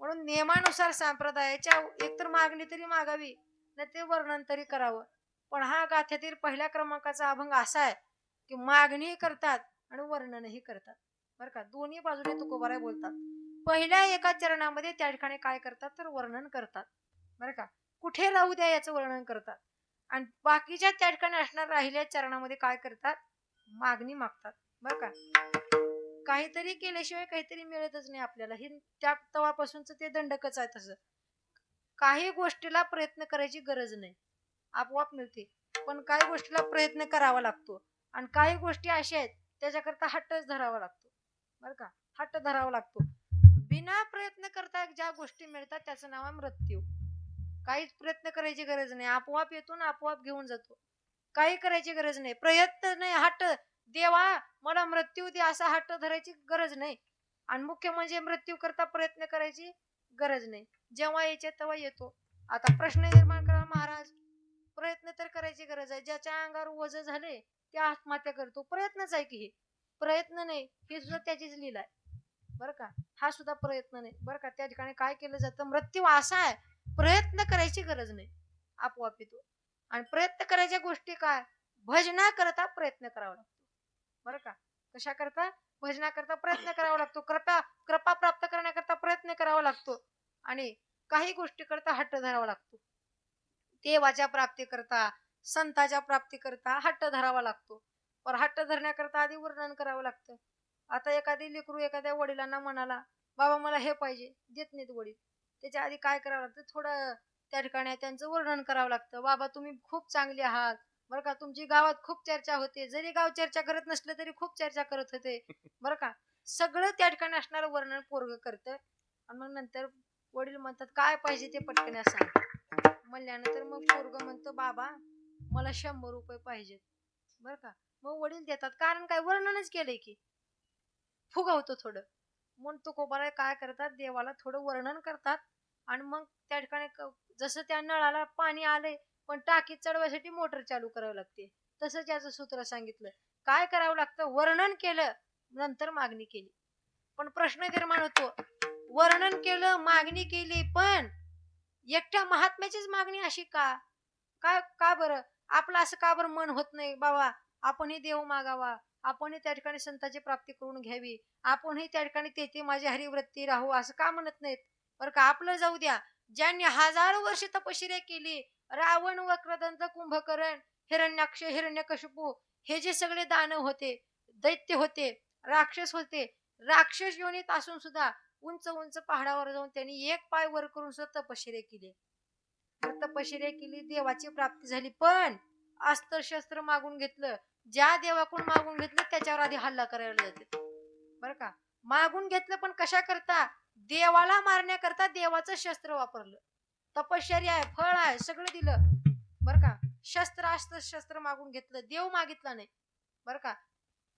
म्हणून नियमानुसार संप्रदायाच्या एकतर मागणी तरी मागावी न ते वर्णन तरी करावं. पण हा गाथ्यातील पहिल्या क्रमांकाचा अभंग असा आहे की मागणी करतात आणि वर्णनही करतात बरं का. दोन्ही बाजूने तुकोबाराय बोलतात. पहिल्या एका चरणामध्ये त्या ठिकाणी काय करतात तर वर्णन करतात बरं का, कुठे राहू द्या याचं वर्णन करतात. आणि बाकीच्या त्या ठिकाणी असणार राहिल्या चरणामध्ये काय करतात मागणी मागतात बरं का. काहीतरी केल्याशिवाय काहीतरी मिळतच नाही आपल्याला, हे त्या तवापासूनच ते दंडकच आहे. तसं काही गोष्टीला प्रयत्न करायची गरज नाही, आपोआप मिळते. पण काही गोष्टीला प्रयत्न करावा लागतो आणि काही गोष्टी अशा आहेत त्याच्याकरता हट्टच धरावा लागतो बरं का. हट्ट धरावा लागतो. बिना प्रयत्न करता ज्या गोष्टी मिळतात त्याचं नाव आहे मृत्यू. काहीच प्रयत्न करायची गरज नाही, आपोआप येतो ना आपोआप घेऊन जातो. काही करायची गरज नाही, प्रयत्न नाही, हट्ट देवा मला मृत्यू दे असा हट्ट धरायची गरज नाही. आणि मुख्य म्हणजे मृत्यू करता प्रयत्न करायची गरज नाही, जेव्हा यायचे तेव्हा येतो. आता प्रश्न निर्माण करा महाराज, प्रयत्न तर करायची गरज आहे. ज्याच्या अंगावर वजन झाले ते आत्महत्या करतो, प्रयत्नच आहे की हे. प्रयत्न नाही हे सुद्धा त्याचीच लीला आहे बरं का. हा सुद्धा प्रयत्न नाही बरं का. त्या ठिकाणी काय केलं जातं, मृत्यू असा आहे प्रयत्न करायची गरज नाही, आपोआप येतो. आणि प्रयत्न करायच्या गोष्टी काय, भजना करता प्रयत्न करावा लागतो बरं का. कशा करता, भजना करता प्रयत्न करावा लागतो. कृपा प्राप्त करण्याकरता प्रयत्न करावा लागतो. आणि काही गोष्टी करता हट्ट धरावा लागतो. देवाच्या प्राप्ती करता संताच्या प्राप्ती करता हट्ट धरावा लागतो. पण हट्ट धरण्याकरता आधी वर्णन करावं लागतं. आता एखादी लेकरू एखाद्या वडिलांना म्हणाला बाबा मला हे पाहिजे, देत नाहीत वडील, त्याच्या आधी काय करावं लागतं, थोडं त्या ठिकाणी त्यांचं वर्णन करावं लागतं. बाबा तुम्ही खूप चांगले आहात बरं का, तुमची गावात खूप चर्चा होते, जरी गाव चर्चा करत नसलं तरी खूप चर्चा करत होते बरं का. सगळं त्या ठिकाणी असणारं वर्णन पोरग करतं. आणि मग नंतर वडील म्हणतात काय पाहिजे ते पटकन सांग म्हणल्यानंतर मग पोरग म्हणतं बाबा मला 100 रुपये पाहिजेत बरं का. मग वडील देतात, कारण काय वर्णनच केलंय की. फुगवतो थोडं. म्हणून तुकोबाराय काय करतात, देवाला थोडं वर्णन करतात. आणि मग त्या ठिकाणी जसं त्या नळाला पाणी आलंय पण टाकीत चढवायसाठी मोटर चालू करावी लागते, तसंच याचं सूत्र सांगितलं. काय करावं लागतं, वर्णन केलं नंतर मागणी केली. पण प्रश्न निर्माण होतो, वर्णन केलं मागणी केली पण एकट्या महात्म्याचीच मागणी अशी का का का बरं आपलं असं का बरं मन होत नाही बाबा आपणही देव मागावा, आपणही त्या ठिकाणी संताची प्राप्ती करून घ्यावी, आपणही त्या ठिकाणी तेथे माझी हरिवृत्ती राहू असं का म्हणत नाहीत बरं का. आपलं जाऊ द्या, ज्यांनी हजारो वर्ष तपश्चर्या केली, रावण वक्रदंत कुंभकर्ण हिरण्याक्ष हिरण्यकशिपू हे जे सगळे दानव होते, दैत्य होते, राक्षस होते, राक्षस योनीत असून सुद्धा उंच उंच पहाडावर जाऊन त्यांनी एक पाय वर करून सुद्धा तपश्चर्या केली. तपश्चर्या केली, देवाची प्राप्ती झाली. पण अस्त्र शस्त्र मागून घेतलं, ज्या देवाकडून मागून घेतलं त्याच्यावर आधी हल्ला करायला जाते. बरं का, मागून घेतलं पण कशा करता, देवाला मारण्याकरता देवाचं शस्त्र वापरलं. तपश्चर्या आहे, फळ आहे, सगळं दिलं. बरं का, शस्त्र अस्त्र शस्त्र मागून घेतलं, देव मागितला नाही. बरं का,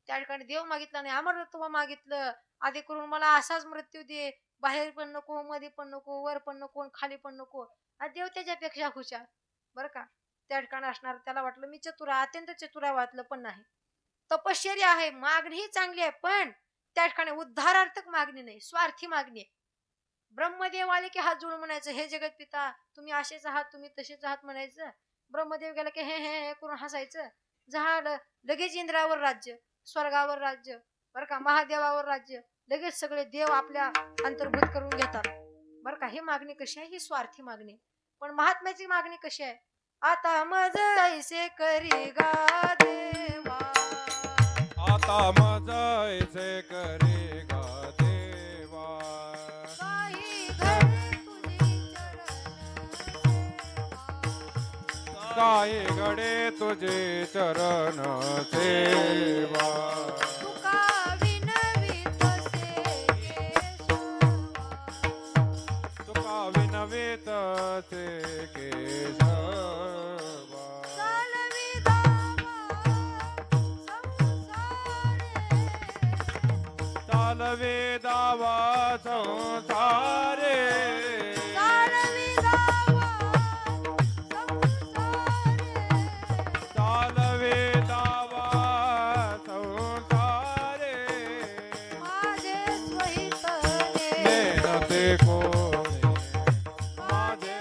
त्या ठिकाणी देव मागितला नाही, अमरत्व मागितलं. आधी करून मला असाच मृत्यू दे, बाहेर पण नको, मध्ये पण नको, वर पण नको, खाली पण नको. देव त्याच्यापेक्षा हुशार. बरं का, त्या ठिकाणी असणार, त्याला वाटलं मी चतुर आहे, अत्यंत चतुर आहे, वाटलं पण नाही. तपश्चर्या आहे, मागणी ही चांगली आहे, पण त्या ठिकाणी उद्धारार्थक मागणी नाही, स्वार्थी मागणी आहे. ब्रह्मदेव आले की हात जोडून म्हणायचं, हे जगत पिता तुम्ही असेच आहात, तुम्ही तसेच आहात म्हणायचं. ब्रह्मदेव गेला की हे करून हसायचं. झालं लगेच इंद्रावर राज्य, स्वर्गावर राज्य, बरं का, महादेवावर राज्य, लगेच सगळे देव आपल्या अंतर्भूत करून घेतात. बरं का, ही मागणी कशी आहे, ही स्वार्थी मागणी. पण महात्म्याची मागणी कशी आहे, आता मज ऐसे करी गा देवा, आता मज ऐसे करे गा देवा, काही घडे तुझी चरण सेवा, काही घडे तुझे चरण सेवा, तुका विनवीत से तुका विनवित से केशवा, चालवी दावा संसारे, चालवे दावा संसारे, चालवी दावा संसारे, माझे स्वहितने नेनते कोणे, माझे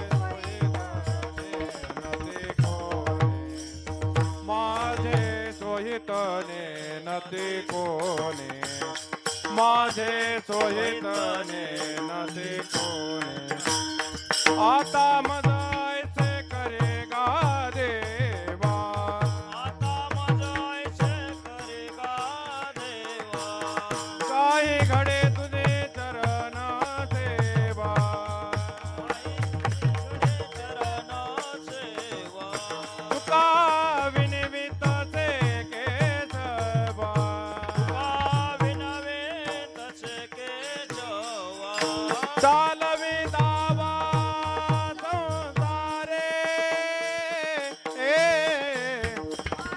सोयीतने नते कोणे, माझे सोयीतने नते कोणे. आता मज ऐसे करेगा देवा, आता माझा ऐसे करेगा देवा, काही घडे तुझे चरण सेवा, चरण सेवा, तुका विनिवित से केशवा, विनवे तसे केशवा, चालवी दावा संसारे,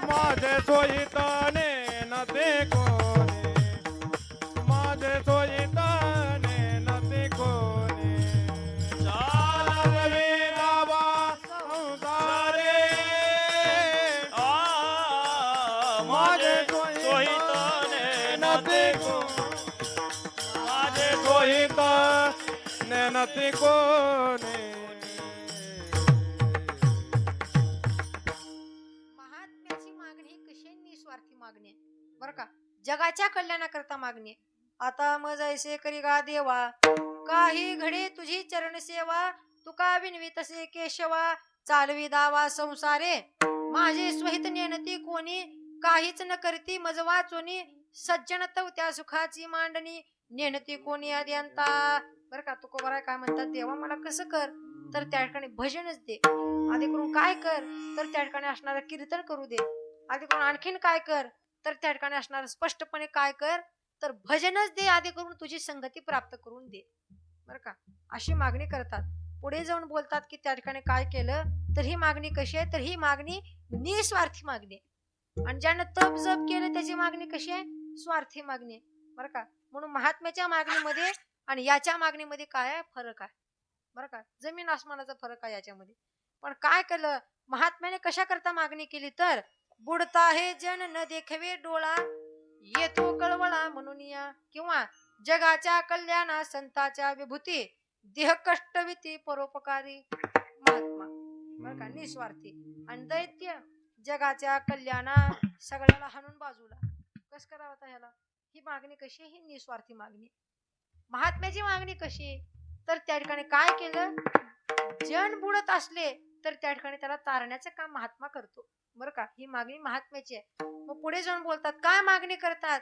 माझे सोयीतने नते कोणे, माझे सोयीतने नते कोणे. चालवी दावा संसारे, माझे सोहितने नते माझे सोयीतने नते कोणे. महात्म्याची मागणी कशी निस्वार्थी मागणी आहे. बरं का, जगाच्या कल्याणाकरता मागणी आहे. आता मज ऐसे करी गा देवा, काही घडे तुझी चरण सेवा, तुका विनवी तसे केशवा, चालवी दावा संसारे, माझे स्वहित नेनती कोणी, काहीच न करती मज वाचोनी, सज्जन त्या सुखाची मांडणी, नेनती कोणी अद्यंता. बरं का, तुकोबाराय काय म्हणतात, देवा मला कसं कर, तर त्या ठिकाणी भजनच दे. आधी करून काय कर, तर त्या ठिकाणी असणारं कीर्तन करू दे. आधी करून आणखीन काय कर, तर त्या ठिकाणी असणारं स्पष्टपणे काय कर, तर भजनच दे. आधी करून तुझी संगती प्राप्त करून दे. बरं का, अशी मागणी करतात. पुढे जाऊन बोलतात की त्या ठिकाणी काय केलं, तर ही मागणी कशी आहे, तर ही मागणी निस्वार्थी मागणी आहे. आणि ज्यानं तप जप केलं त्याची मागणी कशी आहे, स्वार्थी मागणी आहे. बरं का, म्हणून महात्म्याच्या मागणीमध्ये आणि याच्या मागणीमध्ये काय आहे, फरक आहे. बरं का, जमीन आसमानाचा फरक आहे याच्यामध्ये. पण काय केलं महात्म्याने, कशा करता मागणी केली, तर बुडता हे जन न देखवे डोळा, येतो कळवळा म्हणून या, किंवा जगाच्या कल्याणा संताच्या विभूती, देह कष्टविती परोपकारी महात्मा. बरं का, निस्वार्थी. आणि दैत्य जगाच्या कल्याणा सगळ्याला हाणून बाजूला, कस करावं आता ह्याला. ही मागणी कशी आहे, ही निस्वार्थी मागणी. महात्म्याची मागणी कशी, तर त्या ठिकाणी काय केलं, जन बुडत असले तर त्या ठिकाणी त्याला तारण्याचं काम महात्मा करतो. बरं का, ही मागणी महात्म्याची आहे. मग पुढे जाऊन बोलतात काय मागणी करतात.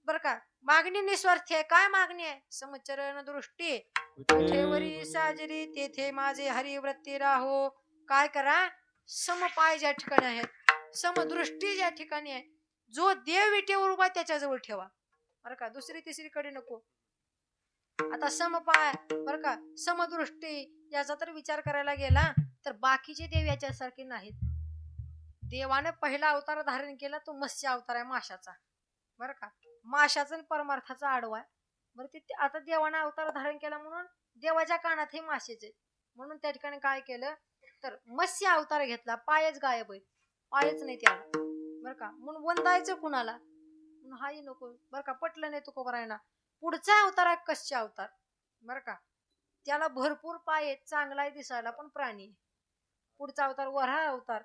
बरं का, मागणी निस्वार्थी आहे. काय मागणी आहे, समचरण दृष्टी तेथेवरी साजरी, तेथे माझे हरिवृत्ती राहो. काय करा, समपाय ज्या ठिकाणी आहेत, समदृष्टी ज्या ठिकाणी आहे, जो देव विटेवर उभा त्याच्याजवळ ठेवा, बरं का. दुसरी तिसरीकडे नको. आता समपाय, बरं का, समदृष्टी याचा तर विचार करायला गेला तर बाकीचे देव याच्यासारखे नाहीत. देवाने पहिला अवतार धारण केला तो मत्स्य अवतार आहे, माशाचा, बरं का. माशाचा आणि परमार्थाचा आडवा आहे. बरं, ते आता देवाने अवतार धारण केला म्हणून देवाच्या कानात हे मासेचे, म्हणून त्या ठिकाणी काय केलं तर मत्स्य अवतार घेतला. पायच गायब आहे, पायच नाही त्याला, बरं का. म्हणून वंदायचं कुणाला, म्हणून हाही नको, बरं का. पटलं नाही तुकोबारायांना. पुढचा अवतार आहे कस्य अवतार, बरं का. त्याला भरपूर पाय आहेत, चांगला आहे दिसायला, पण प्राणी आहे. पुढचा अवतार वराह अवतार,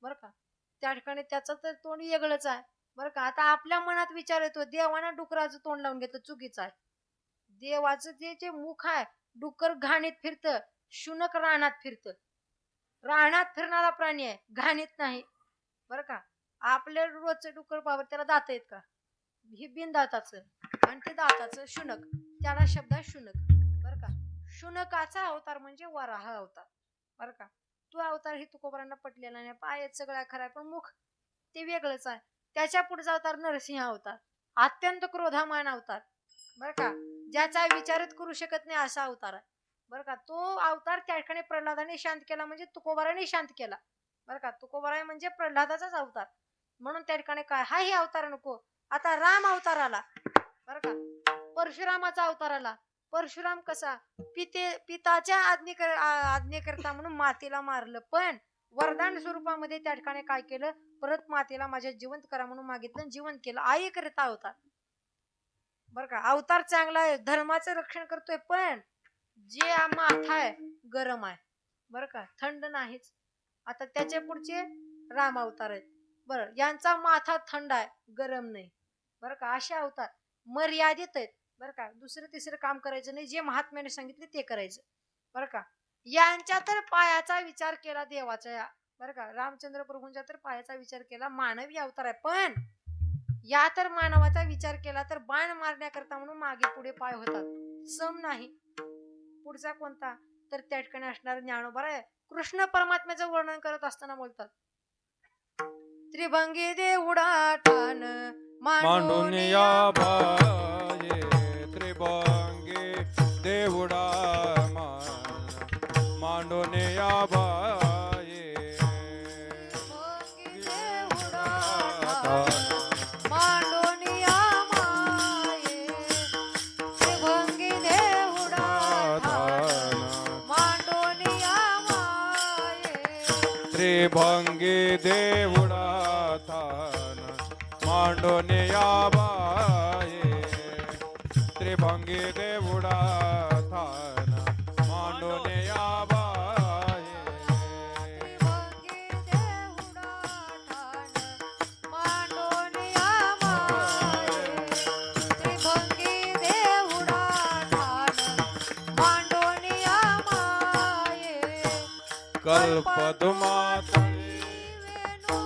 बरं का. त्या ठिकाणी त्याचं तर तोंड वेगळंच आहे, बरं का. आता आपल्या मनात विचार येतो देवानं डुकराचं तोंड लावून घेतलं, चुकीचं आहे. देवाचं जे मुख आहे, डुकर घाणीत फिरतं, शुनक रानात फिरतं. रानात फिरणारा प्राणी आहे, घाणीत नाही, बरं का. आपल्या रोजचं डुकर पावर त्याला दात आहेत का, ही बिन दाताचं, आणि ते दाताचं शुनक, त्याला शब्द आहे शुनक, बरं का. शुनकाचा अवतार म्हणजे वराह अवतार, बरं का. तो अवतार ही तुकोबारांना पटलेला नाही. पाय सगळ्या खराय पण मुख ते वेगळंच आहे. त्याच्या पुढचा अवतार नरसिंह अवतार, अत्यंत क्रोधामान अवतार, बरं का. ज्याचा विचारच करू शकत नाही असा अवतार आहे, बरं का. तो अवतार त्या ठिकाणी प्रल्हादाने शांत केला म्हणजे तुकोबाराने शांत केला, बरं का. तुकोबाराय म्हणजे प्रल्हादाचाच अवतार, म्हणून त्या ठिकाणी काय हा हे अवतार नको. आता राम अवतार आला, बरं का. परशुरामाचा अवतार आला. परशुराम कसा पिताच्या आज्ञेकरता म्हणून मातेला मारलं, पण वरदान स्वरूपामध्ये त्या ठिकाणी काय केलं, परत मातेला माझ्या जिवंत करा म्हणून मागितलं, जिवंत केलं. आई करता अवतार, बरं का. अवतार चांगला आहे, धर्माचं रक्षण करतोय, पण जे माथा आहे गरम आहे, बरं का, थंड नाहीच. आता त्याच्या पुढचे राम अवतार आहेत, बरं. यांचा माथा थंड आहे, गरम नाही, बरं का. असे अवतार मर्यादित आहेत, बरं का. दुसरं तिसरं काम करायचं नाही, जे महात्म्याने सांगितले ते करायचं, बरं का. यांच्या तर पायाचा विचार केला देवाच्या, बरं का. रामचंद्र प्रभूंच्या तर पायाचा विचार केला, मानवी अवतार आहे, पण या तर मानवाचा विचार केला तर बाण मारण्याकरता म्हणून मागे पुढे पाय होतात, सम नाही. पुढचा कोणता तर त्या ठिकाणी असणार ज्ञानोबा आहे. कृष्ण परमात्म्याचं वर्णन करत असताना बोलतात, त्रिभंगी देवडा ठाण मांडून या बाये, त्रिभंगी देवडा मांडून या बाये, त्रिभंगी देवडा ठाण मांडून या माये, त्रिभंगी देवडा ठाण मांडून या माये, त्रिभंगी देवडा थान मांडून या बाये, त्रिभंगी देवडा थान मांडून या बाये, त्रिभंगी देवडा ठाण मांडून या माये, त्रिभंगी देवडा ठाण मांडून या माये, कल्पद्रुमातळी वेणू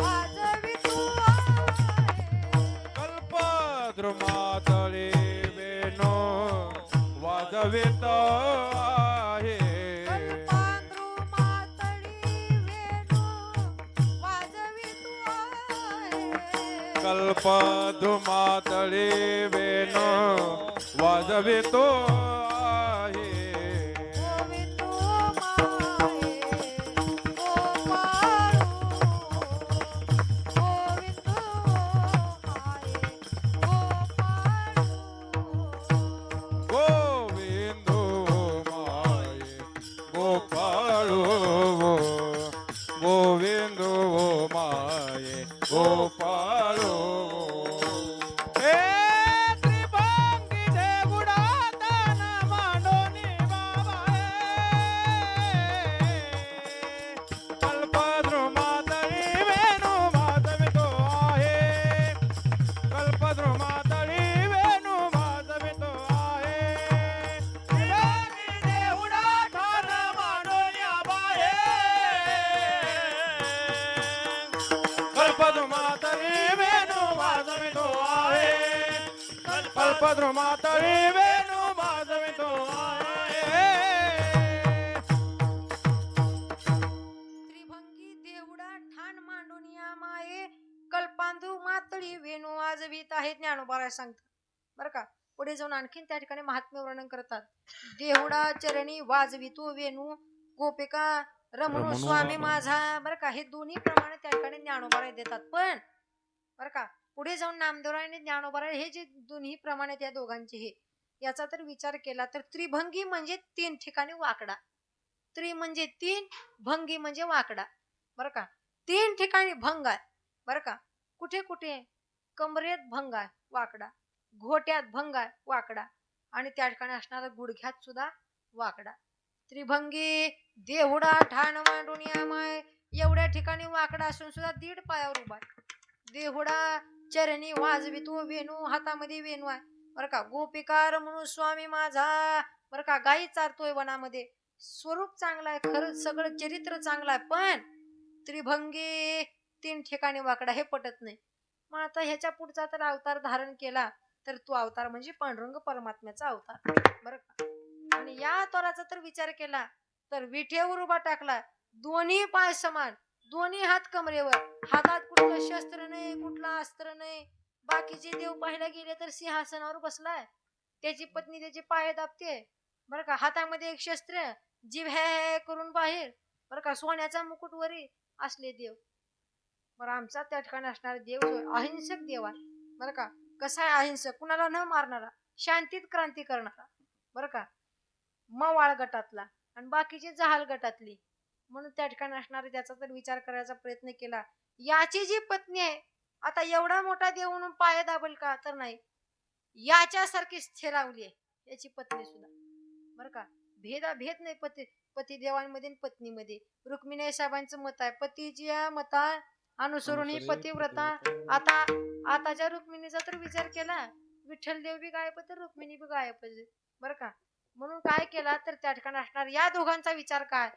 वाजवितू आहे, कल्पद्रुमातळी वेणू वाजवित आहे, कल्पांध्रुमातळी वेणू वाजवितू आहे, कल्पद्रुमातळी वेणू वाजवितो आहे, गोविंदो माये, गोपाळो, गोविंदो माये गोपाळो, हे त्रिभंगी देवडा तान मांडोनी बाबाये, कल्पद्रुमातळी वेणू वाजवितो आहे, कल्पद्रुमातळी वेणू वाजवितो आहे, त्रिभंगी देवडा तान मांडोनी बाबाये, कल्पद्रुमातळी वेणू वाजवितो आहे, कल्पद्रुमातळी वेणू वाजवितो आहे. त्रिभंगी देवडा ठाण हे ज्ञानोबा सांगतात बरं का. पुढे जाऊन आणखीन त्या ठिकाणी महात्म्य वर्णन करतात. देहुडा चरणी वाजवितो वेणू गोपिका रमणू स्वामी माझा. बरं का, हे दोन्ही प्रमाणे त्या ठिकाणी ज्ञानोबा देतात. पण बरं का, पुढे जाऊन नामदेवराय आणि ज्ञानोबा हे जे दोन्ही प्रमाणे त्या दोघांचे हे, याचा तर विचार केला तर त्रिभंगी म्हणजे 3 ठिकाणी वाकडा. त्रि म्हणजे 3, भंगी म्हणजे वाकडा. बरं का, 3 ठिकाणी भंग आहे. बरं का, कुठे कुठे कमरेत भंग आहे वाकडा, घोट्यात भंग आहे वाकडा, आणि त्या ठिकाणी असणारा गुडघ्यात सुद्धा वाकडा. त्रिभंगी देहुडा ठाण मांडून यामाय, एवढ्या ठिकाणी वाकडा असून सुद्धा 1.5 पायावर उभा आहे. देहुडा चरणी वाजवितो वेणू, हातामध्ये वेणू आहे. बरं का, गोपिका रमणू स्वामी माझा. बरं का, गाई चारतोय वनामध्ये. स्वरूप चांगला आहे, खरं सगळं चरित्र चांगलं आहे, पण त्रिभंगी 3 ठिकाणी वाकडा, हे पटत नाही. मग आता ह्याच्या पुढचा तर अवतार धारण केला तर तो अवतार म्हणजे पांडुरंग परमात्म्याचा अवतार. बरं का, आणि या अवताराचा तर विचार केला तर विठेवर उभा टाकला, दोन्ही पाय समान, दोन्ही हात कमरेवर, हातात कुठलं शस्त्र नाही, कुठला अस्त्र नाही. बाकीचे देव पाहायला गेले तर सिंहासनावर बसलाय, त्याची पत्नी त्याचे पाय दाबते. बरं का, हातामध्ये एक शस्त्र, जीभ हे करून बाहेर. बरं का, सोन्याचा मुकुट वरी असले देव. बरं, आमचा त्या ठिकाणी असणारा देव अहिंसक देव आहे. बरं का, कसा आहे अहिंसक, कुणाला न मारणारा, शांतीत क्रांती करणारा. बरं का, मवाळ गटातला आणि बाकीचे जहाल गटातली. म्हणून त्या ठिकाणी असणारे त्याचा तर विचार करायचा प्रयत्न केला. याची जी पत्नी आहे, आता एवढा मोठा देव म्हणून पाय दाबल का, तर नाही, याच्यासारखी स्थिरावली आहे याची पत्नी सुद्धा. बरं का, भेद नाही पती देवांमध्ये आणि पत्नीमध्ये. रुक्मिणी साहेबांचं मत आहे, पतीच्या मता अनुसरून ही पतिव्रता. आताच्या रुक्मिणीचा तर विचार केला, विठ्ठल देव बी गायब तर रुक्मिणी बी गायब. बरं का, म्हणून काय केला तर त्या ठिकाणी असणार या दोघांचा विचार काय,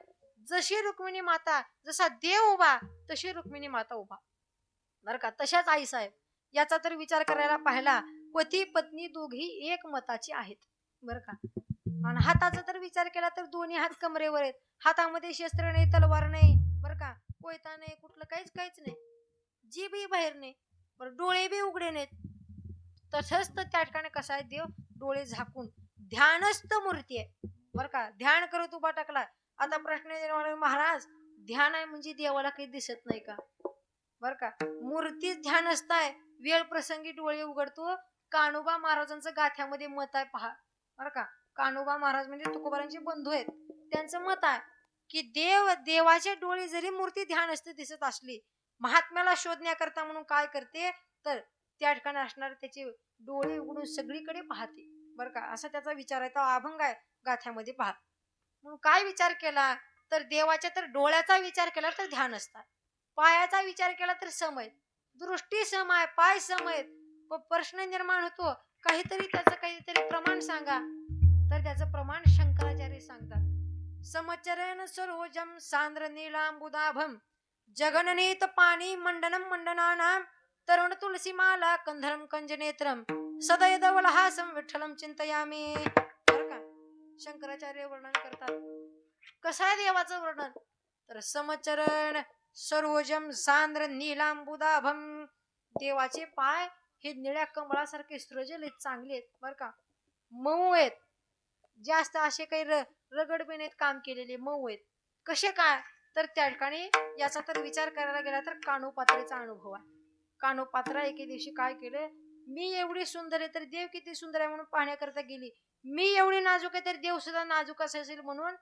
जशी रुक्मिणी माता, जसा देव उभा तशी रुक्मिणी माता उभा. बरं का, तशाच आई साहेब याचा तर विचार करायला पाहिला, पती पत्नी दोघी एक मताची आहेत. बरं का, आणि हाताचा तर विचार केला तर दोन्ही हात कमरेवर आहेत, हातामध्ये शस्त्र नाही, तलवार नाही. बरं का, कोयता नाही, कुठलं काहीच नाही, जीभही बाहेर नाही. बरं, डोळे बी उघडे नाहीत. तसंच तर त्या ठिकाणी कसा आहे देव, डोळे झाकून ध्यानस्थ मूर्ती आहे. बरं का, ध्यान करत उभा टाकला. आता प्रश्न निर्माण, महाराज ध्यान आहे म्हणजे देवाला काही दिसत नाही का? बरं का, मूर्तीच ध्यानस्थ आहे, वेळ प्रसंगी डोळे उघडतो. कान्होबा महाराजांचं गाथ्यामध्ये मत आहे पहा. बरं का, कान्होबा महाराज म्हणजे तुकोबारांचे बंधू आहेत, त्यांचं मत आहे की देवाचे डोळे जरी मूर्ती ध्यानस्थ दिसत असली, महात्म्याला शोधण्याकरता म्हणून काय करते तर त्या ठिकाणी असणार त्याचे डोळे उघडून सगळीकडे पाहते. बरं का, असा त्याचा विचार आहे, तो अभंग आहे गाथ्यामध्ये पहा. म्हणून काय विचार केला तर देवाच्या तर डोळ्याचा विचार केला तर ध्यान असतात, पायाचा विचार केला तर सम आहेत, दृष्टी सम आहे, पाय सम आहेत. प्रश्न निर्माण होतो, त्याचं काहीतरी प्रमाण सांगा. तर त्याचं प्रमाण शंकराचार्य सांगतात. समचरण सरोजम सांद्र नीलांबुदाभम जगननीत पाणी मंडनम मंडनानाम तरुण तुलसी माला कंधरम कंजनेत्रम सदयदवलहासम विठ्ठलम चिंतयामी. बरं का, शंकराचार्य वर्णन करतात. कसं आहे देवाचं वर्णन तर समचरण सरोजम सांद्र नीलांबुदाभम, देवाचे पाय हे निळ्या कमळासारखे सृजल चांगले आहेत. बरं का, मऊ आहेत, जास्त असे काही रगडबे नाहीत, काम केलेले मऊ आहेत. कसे काय तर त्या ठिकाणी याचा तर विचार करायला गेला तर कान्होपात्राचा अनुभव आहे. कान्होपात्रा एके दिवशी काय केलं, मी एवढी सुंदर आहे तर देव किती सुंदर आहे म्हणून पाहण्याकरता गेली. मी एवढी नाजूक आहे तर देव सुद्धा नाजूक असेल म्हणून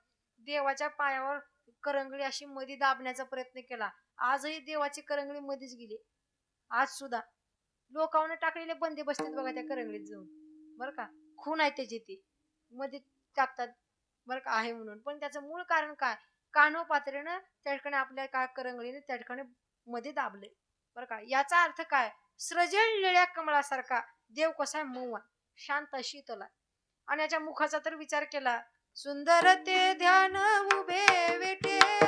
देवाच्या पायावर करंगळी अशी मध्ये दाबण्याचा प्रयत्न केला. आजही देवाची करंगळी मध्येच गेली. आज सुद्धा लोकांना टाकलेले बंदे बसतात बघा त्या करंगळीत जाऊन. बरं का, खून आहे त्याची, ती मध्ये टाकतात. बरं का, आहे म्हणून. पण त्याचं मूळ कारण काय, कान्होपात्रेनं त्या ठिकाणी आपल्या काय करंगळीने त्या ठिकाणी मध्ये दाबले. बरं का, याचा अर्थ काय, सृजल निळ्या कमळासारखा देव कसा आहे, मऊ आहे, शांत शीतल आहे. आणि याच्या मुखाचा तर विचार केला, सुंदर ते ध्यान उभे विटेवरी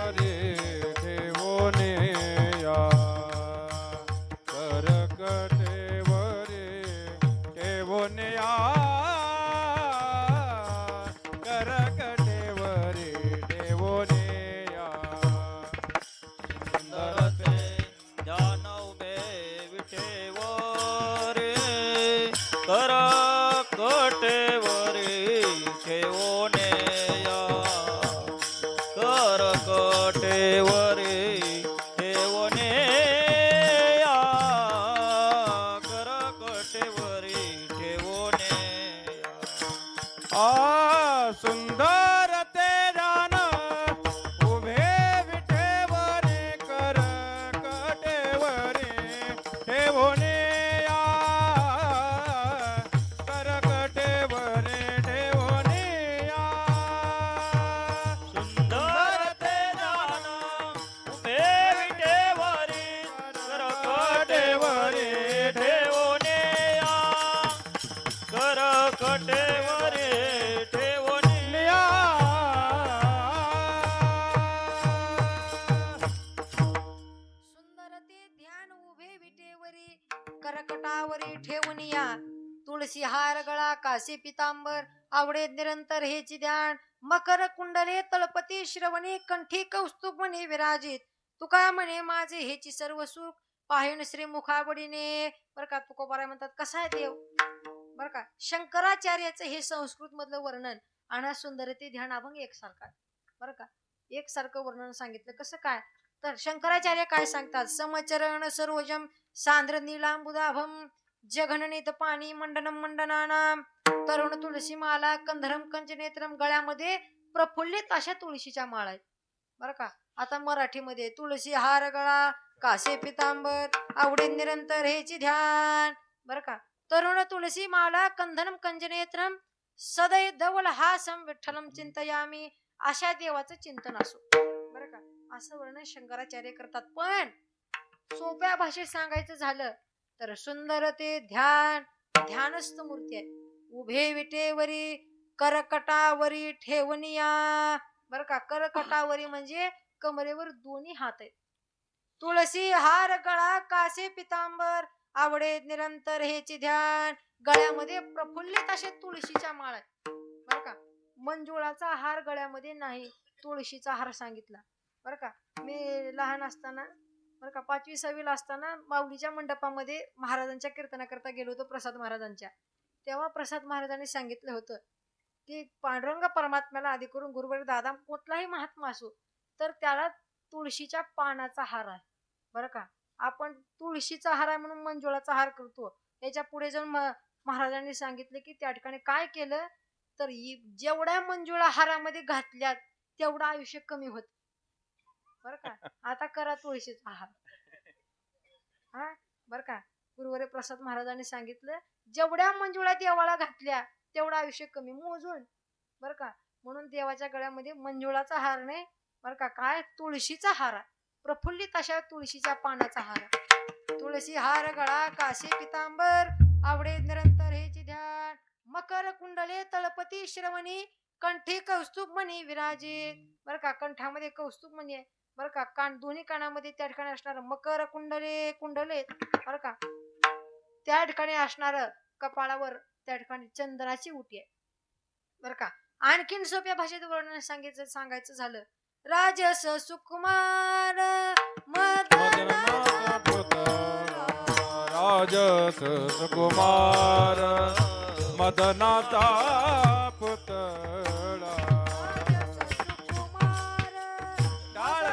करकटेवरी ठेवोने या. कटेवरी ठेवणी लिया सुंदर ते ध्यान उभे विटेवरी करकटावरी ठेवून या तुळशी हार गळा कासे पितांबर आवडे निरंतर हेची ध्यान मकर कुंडले तळपती श्रवणी कंठी कौस्तुभ म्हणे विराजित तुका म्हणे माझे हेची सर्व सुख पाहिण श्री मुखावडीने. बर का तुकोबाराय म्हणतात कसा आहे देव. बर का शंकराचार्याचं हे संस्कृत मधलं वर्णन आणि सुंदरते ध्यान अभंग एकसारखा. बर का एकसारखं वर्णन सांगितलं कसं काय तर शंकराचार्य काय सांगतात समचरण सरोजम सांद्र नीलांबुदाभम जघननीत पाणी मंडनम मंडनानाम तरुण तुळशी माला कंधरम कंचनेत्रम गळ्यामध्ये प्रफुल्लित अशा तुळशीच्या माळा आहेत. बरं का आता मराठीमध्ये तुळशी हार गळा कासे पितांबर आवडे निरंतर हेची ध्यान. बरं का तरुण तुळशी माला कंधनम कंजनेत्रम सदै धवल हासम विठ्ठलम चिंतयामी अशा देवाचं चिंतन असो. बरं का असं वर्णन शंकराचार्य करतात. पण सोप्या भाषेत सांगायचं झालं तर सुंदर ते ध्यान ध्यानस्थ मूर्ती आहे. उभे विटेवरी करकटावरी ठेवनिया. बर का करकटावरी म्हणजे कमरेवर दोन्ही हात आहेत. तुळशी हार गळा कासे पितांबर आवडे निरंतर हेची ध्यान गळ्यामध्ये प्रफुल्लित असे तुळशीच्या माळ आहेत. बर का मंजुळाचा हार गळ्यामध्ये नाही तुळशीचा हार सांगितला. बर का मी लहान असताना बर का 5वी 6वी ला असताना माऊलीच्या मंडपामध्ये महाराजांच्या कीर्तनाकरता गेलो होतो प्रसाद महाराजांच्या. तेव्हा प्रसाद महाराजांनी सांगितलं होतं की पांडुरंग परमात्म्याला आधी करून गुरुवारी दादा कुठलाही महात्मा असो तर त्याला तुळशीच्या पानाचा हार आहे. बरं का आपण तुळशीचा हार आहे म्हणून मंजुळाचा हार करतो. याच्या पुढे जाऊन महाराजांनी सांगितले की त्या ठिकाणी काय केलं तर जेवढ्या मंजुळा हारामध्ये घातल्यात तेवढं आयुष्य कमी होत. बर का आता करा तुळशीचा हार. हा बर का गुरुवारी प्रसाद महाराजांनी सांगितलं जेवढ्या मंजुळा देवाला घातल्या तेवढं आयुष्य कमी मोजून. बर का म्हणून देवाच्या गळ्यामध्ये मंजुळाचा हार नाही बर का काय तुळशीचा हार आहे. प्रफुल्लित अशा तुळशीच्या पानाचा हार. तुळशी हार गळा काशी पितांबर आवडे निरंतर हेची ध्यान मकर कुंडले तळपती श्रवणी कंठी कौस्तुभ मणी विराजित. बर का कंठामध्ये कौस्तुभ मणी आहे. बर का कान दोन्ही कानामध्ये त्या ठिकाणी असणार मकर कुंडले कुंडले बर का त्या ठिकाणी असणार कपाळावर त्या ठिकाणी चंद्राची उटी आहे. बर का आणखीन सोप्या भाषेत वर्णन सांगायचं झालं राजस सुकुमार मदनाचा पुतळा राजस सुकुमार मदनाचा पुतळा टाळ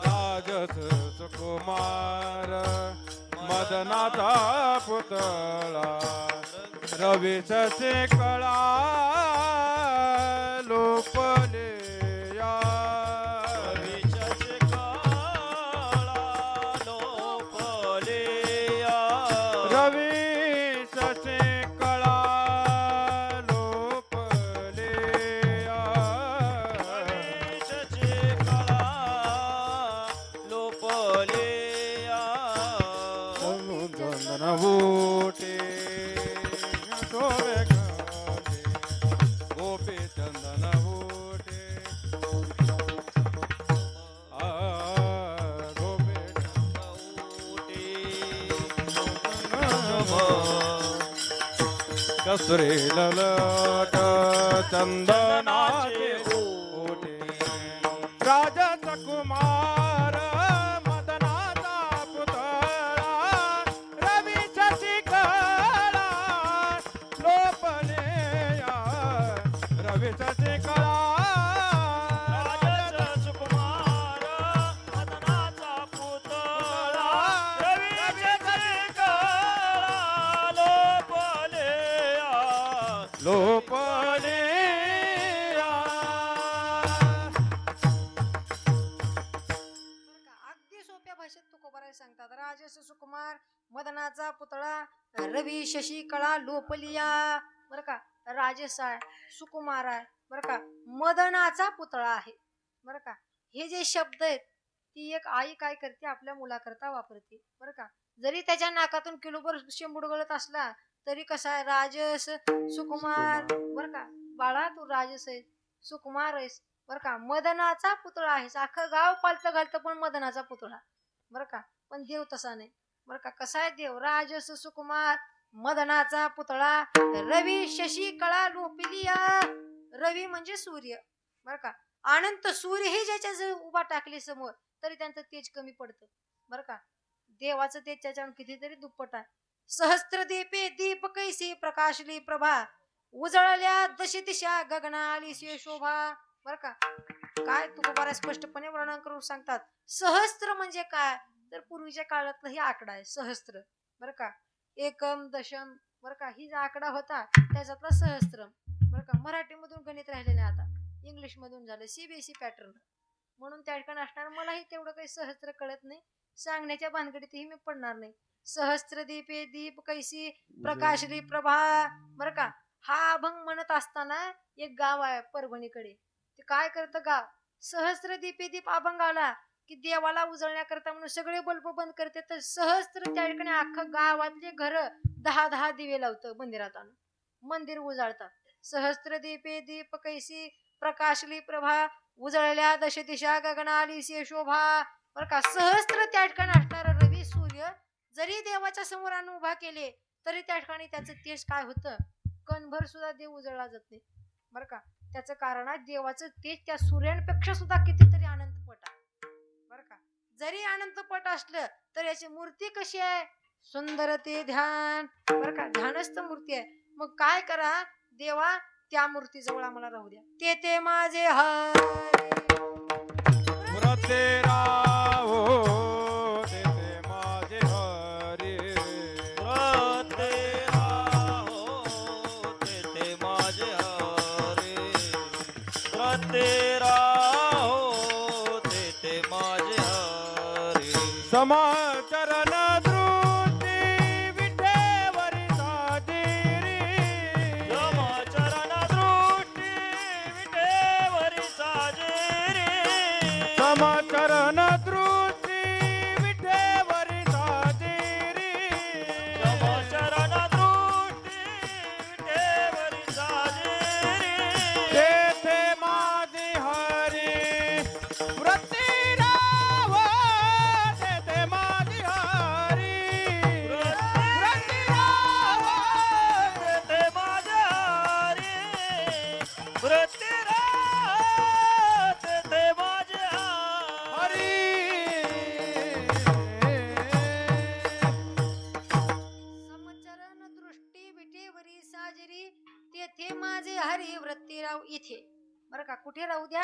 राजस सुकुमार मदनाचा पुतळा रवीचे कळा लोपले या विषचे काळा लोपलेया रवीचे कळा लोपले या विषचे काळा लोपलेया समुद्र नवोटे शोभे गाते गोपी चंदन होटे गोपी कसुरे ललट चंदनाचे ओटे राजस कुमार मदनाचा पुतळा रवीच्या चिकळा लोपले या रवीच्या चिकळा राजाचा सुकुमार मदनाचा पुतळा रवीचे काळा लोपलेया लोपले या अगदी सोप्या भाषेत तुकोबाराय सांगतात राजस सुकुमार मदनाचा पुतळा रवी शशी कळा लोपलिया. बर का राजस आहे सुकुमार आहे बर का मदनाचा पुतळा आहे. बर का हे जे शब्द आहेत ती एक आई काय करते, आपल्या मुलाकरता वापरते बरं का. जरी त्याच्या नाकातून किलोभर शेंबूड गळत असला तरी कसा आहे, राजस सुकुमार बरं का. बाळा तू राजस आहेस, सुकुमार आहेस बरं का, मदनाचा पुतळा आहेस. अख्खं गाव पालतं घालतं पण मदनाचा पुतळा बरं का. पण देव तसा नाही बरं का. कसा आहे देव, राजस सुकुमार, मदनाचा पुतळा, रवी शशी कळा लोपिलिया. रवी म्हणजे सूर्य बरं का. अनंत सूर्य हे ज्याच्या जर उभा टाकले समोर तरी त्यांचं तेज कमी पडतं बरं का. देवाचं तेज त्याच्यावर कितीतरी दुप्पट आहे. सहस्त्र दीपे दीप कैसी प्रकाशली प्रभा, उजळल्या दशी दिशा गगना आली शोभा बरं का. काय तुकोबारा स्पष्टपणे वर्णन करून सांगतात. सहस्त्र म्हणजे काय, तर पूर्वीच्या काळातला ही आकडा आहे सहस्त्र बरं का. एकम दशम बरं का, ही जो आकडा होता त्याच्यातला सहस्त्र बरं का. मराठीमधून गणित राहिलेलं आहे, आता इंग्लिश मधून झालं सीबीएसई पॅटर्न, म्हणून त्या ठिकाणी असणार. मलाही तेवढं काही सहस्त्र कळत नाही, सांगण्याच्या भानगडीतही मी पडणार नाही. सहस्त्र दीपे दीप कैसी प्रकाशली प्रभा बरं का. हा अभंग म्हणत असताना एक गाव आहे परभणीकडे, ते काय करतं गाव, सहस्त्र दीपे दीप अभंग आला की देवाला उजळण्याकरता म्हणून सगळे बल्ब बंद करते, तर सहस्त्र त्या ठिकाणी अख्खं गावातले घर 10-10 दिवे लावतं मंदिरात आणून, मंदिर उजाळतात. सहस्त्र दीपे दीप कैसी प्रकाशली प्रभा, उजळल्या दश दिशा गगना आली शोभा बरं का. सहस्त्र त्या ठिकाणी असणारा रवी सूर्य जरी देवाच्या समोर आणून उभा केले तरी त्या ठिकाणी त्याचं तेज काय होतं, कणभर सुद्धा देव उजळला जात नाही बरं का. त्याचं कारण आहे देवाचं तेज त्या सूर्यांपेक्षा सुद्धा कितीतरी अनंत पट आहे बरं का. जरी अनंत पट असलं तर याची मूर्ती कशी आहे, सुंदर ते ध्यान बरं का, ध्यानस्थ मूर्ती आहे. मग काय करा, देवा त्या मूर्तीजवळ आम्हाला राहू द्या. ते माझे हरी व्रते राहो तेथे माझे हरी, व्रते राहो तेथे माझे हरी, व्रते राहो तेथे माझे हरी. समाचरण दृष्टी विठेवरी साजिरी, समाचरण दृष्टी विठेवरी साजेरी, समाचरण दृष्टी विठेवरी साजिरी, समाचरण दृष्टी विठेवरी साजेरी. तेथे माझे हरी, व्रती राहो तेथे माझे हरी, व्रती राहो तेथे माझे हरी, व्रती राहो तेथे माझे हरी. समचरण दृष्टी विटेवरी साजरी, तेथे माझे हरी वृत्ती राव इथे बरं का. कुठे राहू द्या,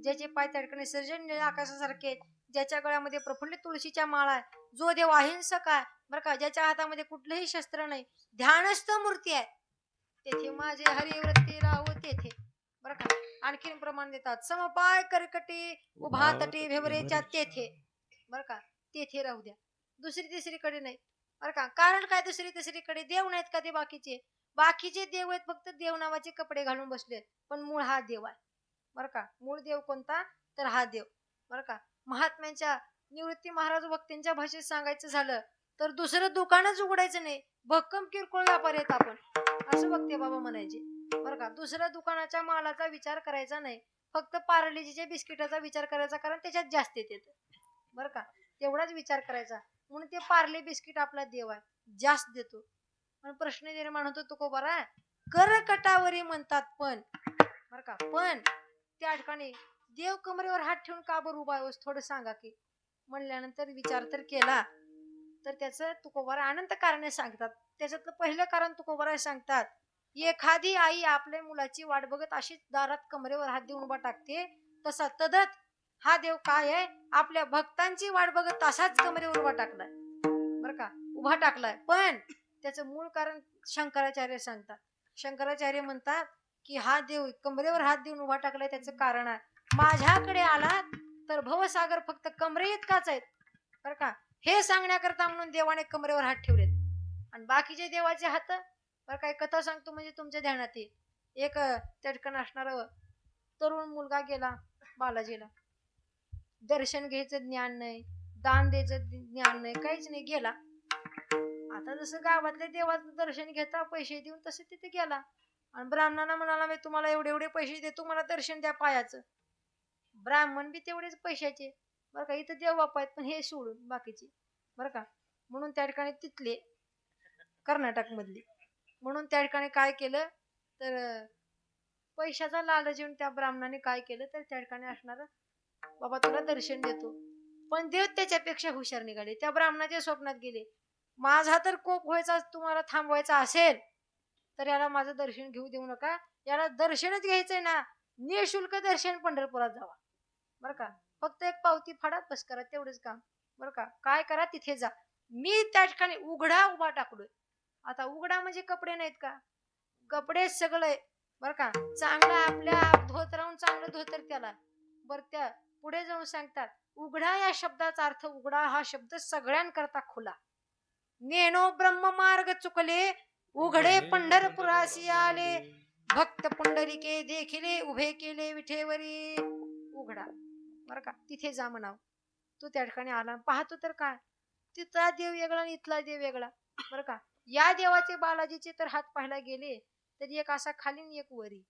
ज्याचे पाय त्या ठिकाणी सर्जन आकाशासारखे आहेत, ज्याच्या गळ्यामध्ये प्रफुल्लित तुळशीच्या माळा आहे, जो देव अहिंसक आहे बरं का, ज्याच्या हातामध्ये कुठलंही शस्त्र नाही, ध्यानस्थ मूर्ती आहे, तेथे माझे हरी वृत्ती राहू तेथे बरं का. आणखीन प्रमाण देतात, समपाय करकटी उभा तटी भेवरेच्या तेथे बरं का, तेथे राहू द्या. दुसरी तिसरीकडे नाही बरं का. कारण काय, दुसरी तिसरीकडे देव नाहीत का, ते बाकीचे देव आहेत, फक्त देव नावाचे कपडे घालून बसले, पण मूळ हा देव आहे बरं का. मूळ देव कोणता, तर हा देव बरं का. महात्म्यांच्या निवृत्ती महाराज भक्तींच्या भाषेत सांगायचं झालं तर दुसरं दुकानच उघडायचं नाही, भक्कम किरकोळ व्यापारी आहेत आपण, असं भक्ती बाबा म्हणायचे बरं का. दुसऱ्या दुकानाच्या मालाचा विचार करायचा नाही, फक्त पार्लेजीच्या बिस्किटाचा विचार करायचा, कारण त्याच्यात जास्त येते बरं का, तेवढाच विचार करायचा. म्हणून ते पार्ले बिस्किट आपला देव आहे, जास्त देतो. पण प्रश्न निर्माण होतो तुकोबारा, करकटावरी म्हणतात पण बरं का, पण त्या ठिकाणी देव कमरेवर हात ठेवून का बरं उभा आहे थोडं सांगा की. म्हणल्यानंतर विचार तर केला तर त्याचं तुकोबारा अनंत कारणे सांगतात. त्याच्यातलं पहिलं कारण तुकोबारा सांगतात, एखादी आई आपल्या मुलाची वाट बघत अशीच दारात कमरेवर हात देऊन उभा टाकते, तसा तदत हा देव काय आहे, आपल्या भक्तांची वाट बघत तसाच कमरेवर उभा टाकलाय बरं का, उभा टाकलाय. पण त्याचं मूळ कारण शंकराचार्य सांगतात. शंकराचार्य म्हणतात की हा देव कमरेवर हात देऊन उभा टाकलाय, त्याचं कारण आहे, माझ्याकडे आला तर भवसागर फक्त कमरे इतकाच आहेत बरं का, हे सांगण्याकरता म्हणून देवाने कमरेवर हात ठेवलेत. आणि बाकीचे देवाचे हात बरं काय, कथा सांगतो म्हणजे तुमच्या ध्यानात येईल. एक त्या ठिकाणी असणारा तरुण मुलगा गेला बालाजीला, दर्शन घ्यायचं ज्ञान नाही, दान द्यायचं ज्ञान नाही, काहीच नाही. गेला. आता जसं गावातल्या देवाचं दर्शन घेता पैसे देऊन, तसं तिथे गेला आणि ब्राह्मणाला म्हणाला, मी तुम्हाला एवढे एवढे पैसे देतो, मला दर्शन द्या पायाचं. ब्राह्मण बी तेवढेच पैशाचे, बरं का. इथं देव बाप्पा आहेत, पण हे सोडून बाकीचे, बरं का. म्हणून त्या ठिकाणी तिथले कर्नाटक मधले, म्हणून त्या ठिकाणी काय केलं तर पैशाचा लालच येऊन त्या ब्राह्मणाने काय केलं तर त्या ठिकाणी असणार, बाबा तुला दर्शन देतो. पण देव त्याच्यापेक्षा हुशार निघाले. त्या ब्राह्मणाच्या स्वप्नात गेले, माझा तर कोप व्हायचा, तुम्हाला थांबवायचा असेल तर याला माझं दर्शन घेऊ देऊ नका. याला दर्शनच घ्यायचंय ना, निशुल्क दर्शन पंढरपुरात जावा, बरं का. फक्त एक पावती फाडा, बस करा, तेवढंच काम, बरं का. काय करा तिथे जा. मी त्या ठिकाणी उघडा उभा टाकलोय. आता उघडा म्हणजे कपडे नाहीत का, कपडे सगळे, बरं का. चांगलं आपल्या धोतरावून चांगलं धोतर त्याला, बरं. त्या पुढे जाऊन सांगतात, उघडा या शब्दाचा अर्थ, उघडा हा शब्द सगळ्यांकरता खुला. नेनो ब्रह्म मार्ग चुकले, उघडे पंढरपुरासी आले, भक्त पुंडलिके देखिले, उभे केले विठेवरी. उघडा, बरं का. तिथे जा म्हणाव. तू त्या ठिकाणी आला, पाहतो तर काय, तिथला देव वेगळा आणि इथला देव वेगळा, बरं का. या देवाचे बालाजीचे तर हात पाहायला गेले तर एक असा खाली आणि एक वरी,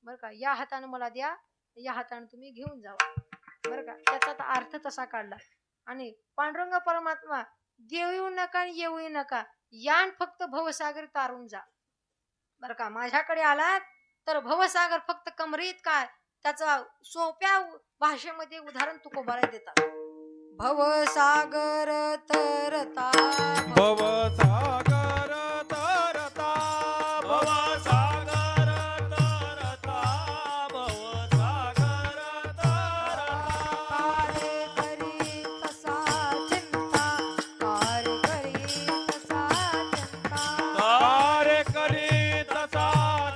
बरं का. या हाताने मला द्या, या हाताने तुम्ही घेऊन जावा, बरं का. त्याचा अर्थ तसा काढला. आणि पांडुरंग परमात्मा, देव येऊ नका आणि येऊ नका, यान फक्त भवसागर तारून जा, बरं का. माझ्याकडे आलात तर भवसागर फक्त कमरेत काय, त्याचा सोप्या भाषेमध्ये उदाहरण तुकोबारा देतात. भवसागर तरता, भवसागर तरता, भवसागर तरता, भवसागर तरता. कार्य करी तसा चिंता, कार्य करी तसा चिंता. कार्य करी तसा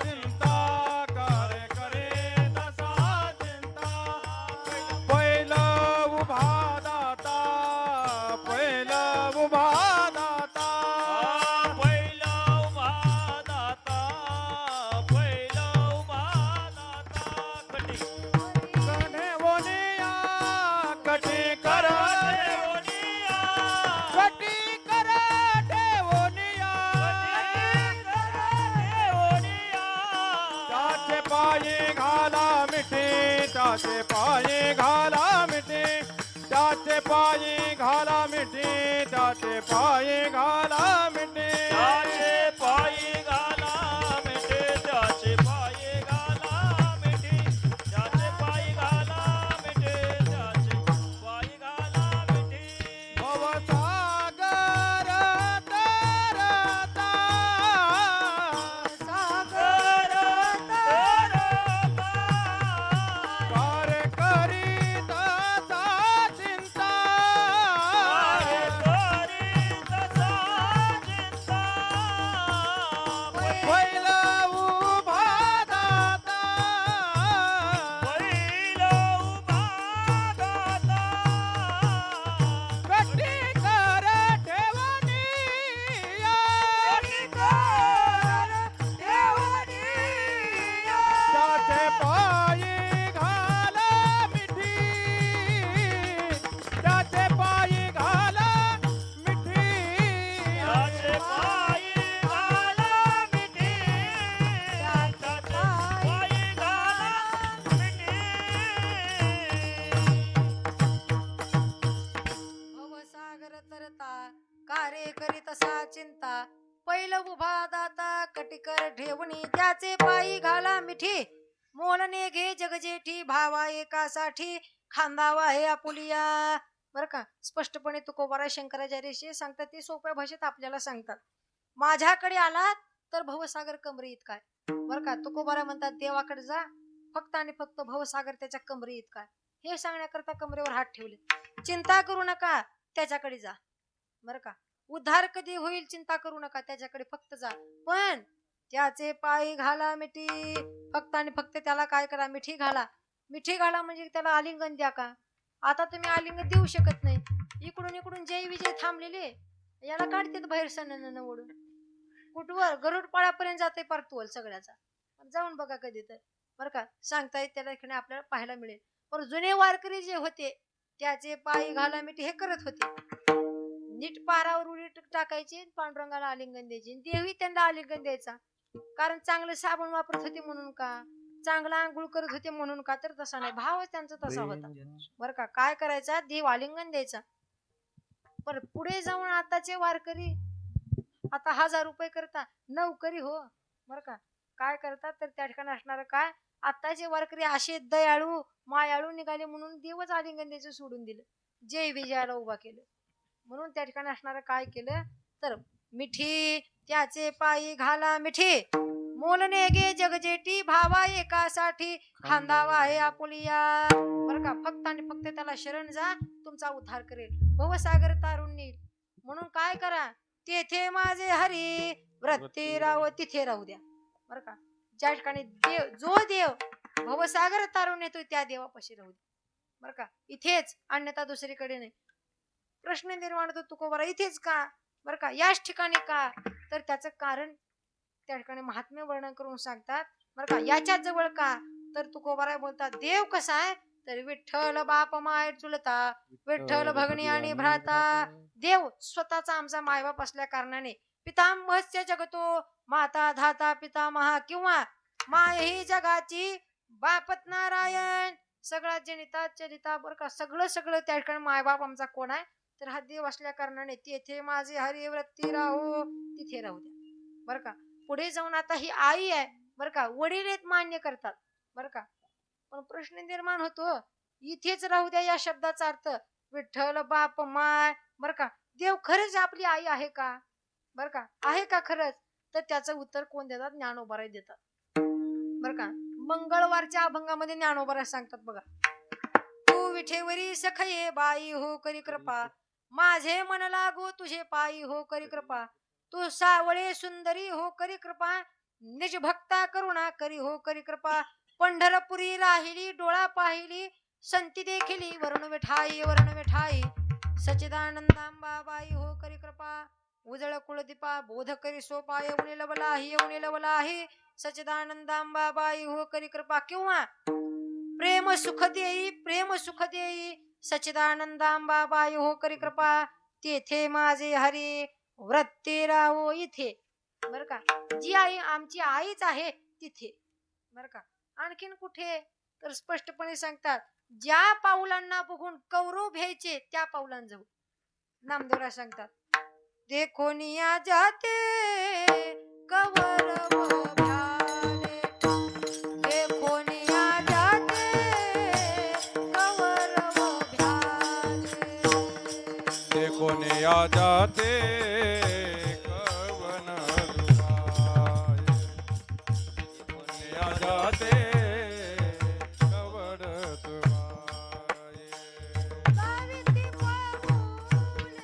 चिंता, कार्य करी तसा चिंता. पहिलं उभा दाता, पहिलं उभा दाता, पहिला उभा दाता, पहिला उभा दाता. कटी कढेवोनिया, कटी कर देवनिया, कटी कर ठेवोनिया. देवनिया. त्याचे पायी घाला मिठी, त्याचे पायी घाला मिठी, त्याचे पायी घाला मिठी, त्याचे पायी घाला मिठी. त्याचे पायी घाला मिठी, त्याचे पायी घाला मिठी, त्याचे पायी घाला मिठी, त्याचे पायी घाला मिठी. भवसागर तरता, सागर तरता, कार्य करी तसा चिंता. कार्य करी तसा चिंता. पहिलं उभा दाता, पहिला उभा दाता. कटी कर ठेवनिया. त्याचे पायी घाला मिठी, त्याचे पायी घाला मिठी. त्याचे पायी घाला मिठी, त्याचे पायी घाला मिठी. भवसागर तरता, कार्य करी तसा चिंता. पहिलं उभा दाता, कटिकर ठेवणी, त्याचे पायी घाला मिठी. मोलने घे जगजेठी, भावा एकासाठी, खांदावा हे आपुलिया. बरं का. स्पष्टपणे तुकोबारा शंकराचार्यशी सांगतात, ते सोप्या भाषेत आपल्याला सांगतात. माझ्याकडे आलात तर भवसागर कमरे इतकाय, बरं का. तुकोबारा म्हणतात, देवाकडे जा, फक्त आणि फक्त भवसागर त्याच्या कमरे इतकाय. हे सांगण्याकरता कमरेवर हात ठेवले. चिंता करू नका, त्याच्याकडे जा, बरं का. उद्धार कधी होईल चिंता करू नका, त्याच्याकडे फक्त जा. पण त्याचे पायी घाला मिठी, फक्त आणि फक्त त्याला काय करा, मिठी घाला. मिठी घाला म्हणजे त्याला आलिंगन द्या का. आता तुम्ही आलिंगन देऊ शकत नाही. इकडून इकडून जय विजय थांबलेले, याला काढतात बाहेर सण ओढून. कुठवर गरुडपाड्यापर्यंत जाते परतवल सगळ्याचा. जाऊन बघा कधी तर, बरं का. सांगता येत त्याला आपल्याला पाहायला मिळेल. पण जुने वारकरी जे होते त्याचे पायी घाला मिठी हे करत होते. नीट पारावर उडी टाकायची, पांडुरंगाला आलिंगन द्यायची. देवी त्यांना आलिंगन द्यायचा. कारण चांगलं साबण वापरत होते म्हणून का, चांगला आंघोळ करत होते म्हणून का, तर तसा नाही, भाव त्यांचा तसा होता. बर का, काय करायचा, देव आलिंगन द्यायचा. पण पुढे जाऊन आताचे वारकरी आता 1000 रुपये करता नौकरी हो. बर का, काय करतात तर त्या ठिकाणी असणार काय, आताचे वारकरी असे दयाळू मायाळू निघाले म्हणून देवच आलिंगन द्यायचं सोडून दिलं, जय विजयाला उभा केलं. म्हणून त्या ठिकाणी असणार काय केलं तर मिठी त्याचे पायी घाला मिठी, मोलने गे जगजेटी भावा एकासाठी खांदावा आहे आपुलिया. बर का, फक्त आणि फक्त त्याला शरण जा, तुमचा उद्धार करेल, भवसागर तारून नेईल. म्हणून काय करा, तेथे माझे हरी व्रती राव, तिथे राहू द्या. बर का, ज्या ठिकाणी देव जो देव भवसागर तारून येतो त्या देवापाशी राहू द्या. बर का, इथेच, अन्यथा दुसरीकडे नाही. प्रश्न निर्माण होतो, तुकोबारा इथेच का, बर का, याच ठिकाणी का, तर त्याचं कारण त्या ठिकाणी महात्म्य वर्णन करून सांगतात. बर का, याच्याच जवळ का, तर तुकोबारा बोलतात देव कसा आहे तर विठ्ठल बाप माय चुलता, विठ्ठल भगणी आणि भ्राता. देव स्वतःचा आमचा मायबाप असल्या कारणाने पितामहस्य जगतो, माता धाता पिता महा, किंवा माय ही जगाची बापत नारायण, सगळा जनिता चरिता. बर का, सगळं सगळं त्या ठिकाणी मायबाप आमचा कोण आहे तर हा देव असल्या कारणाने तेथे माझे हरी व्रती राहू, तिथे राहू द्या. बर का, पुढे जाऊन आता ही आई आहे. बर का, वडील आहेत मान्य करतात. बर का, पण प्रश्न निर्माण होतो, इथेच राहू द्या या शब्दाचा अर्थ विठ्ठल बाप माय. बर का, देव खरंच आपली आई आहे का, बर का, आहे का खरंच, तर त्याचं उत्तर कोण देतात, ज्ञानोबाराय देतात. बर का, मंगळवारच्या अभंगामध्ये ज्ञानोबाराय सांगतात बघा, तू विठेवरी सखये बाई हो करी कृपा, माझे मन लागू तुझे पायी हो करी कृपा, तू सावळे सुंदरी हो करी कृपा, निज भक्ता करुणा करी हो करी कृपा, पंढरपुरी राहिली डोळा पाहिली, संती देखिली वरण विठाई वरण विठाई, सच्चिदानंदांबा बाई हो करी कृपा, उजळ कुळदीपा बोध करी सोपा, येऊन लवलाही येऊन लवलाही, सच्चिदानंदांबा बाई हो करी कृपा, किंवा प्रेम सुख देई सच्चिदानंदांबा बाई हो करी कृपा, तेथे माझे हरी व्रती राहो इथे. बर का, जी आई आमची आईच आहे तिथे. बर का, आणखीन कुठे तर स्पष्टपणे सांगतात, ज्या पाऊलांना बघून कौरव भ्यायचे त्या पाऊलांजवळ नामदेवराय सांगतात, देखोनिया जाते कौरव भ्याले, देखोनिया जाते कौरव भ्याले, देखोने आ जाते कवन दुआए, देखोने आ जाते कवन दुआए, सावित्री पाऊले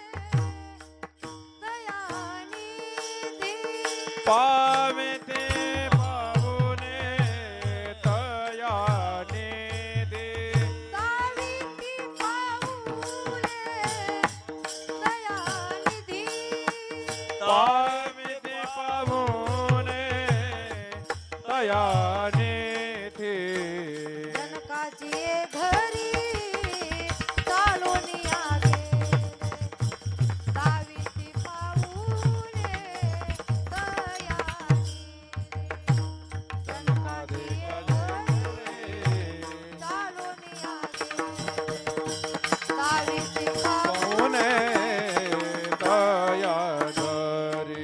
दयानिधी, पावे ते पावने तयाने दे, सावित्री पाऊले दयानिधी, पावे ते पावने तयाने थे, जनकाची घरी चालून आले, सावित्री पाऊले दयानिधी, जनकाची घरी चालून आले, सावित्री पावने तया धरी.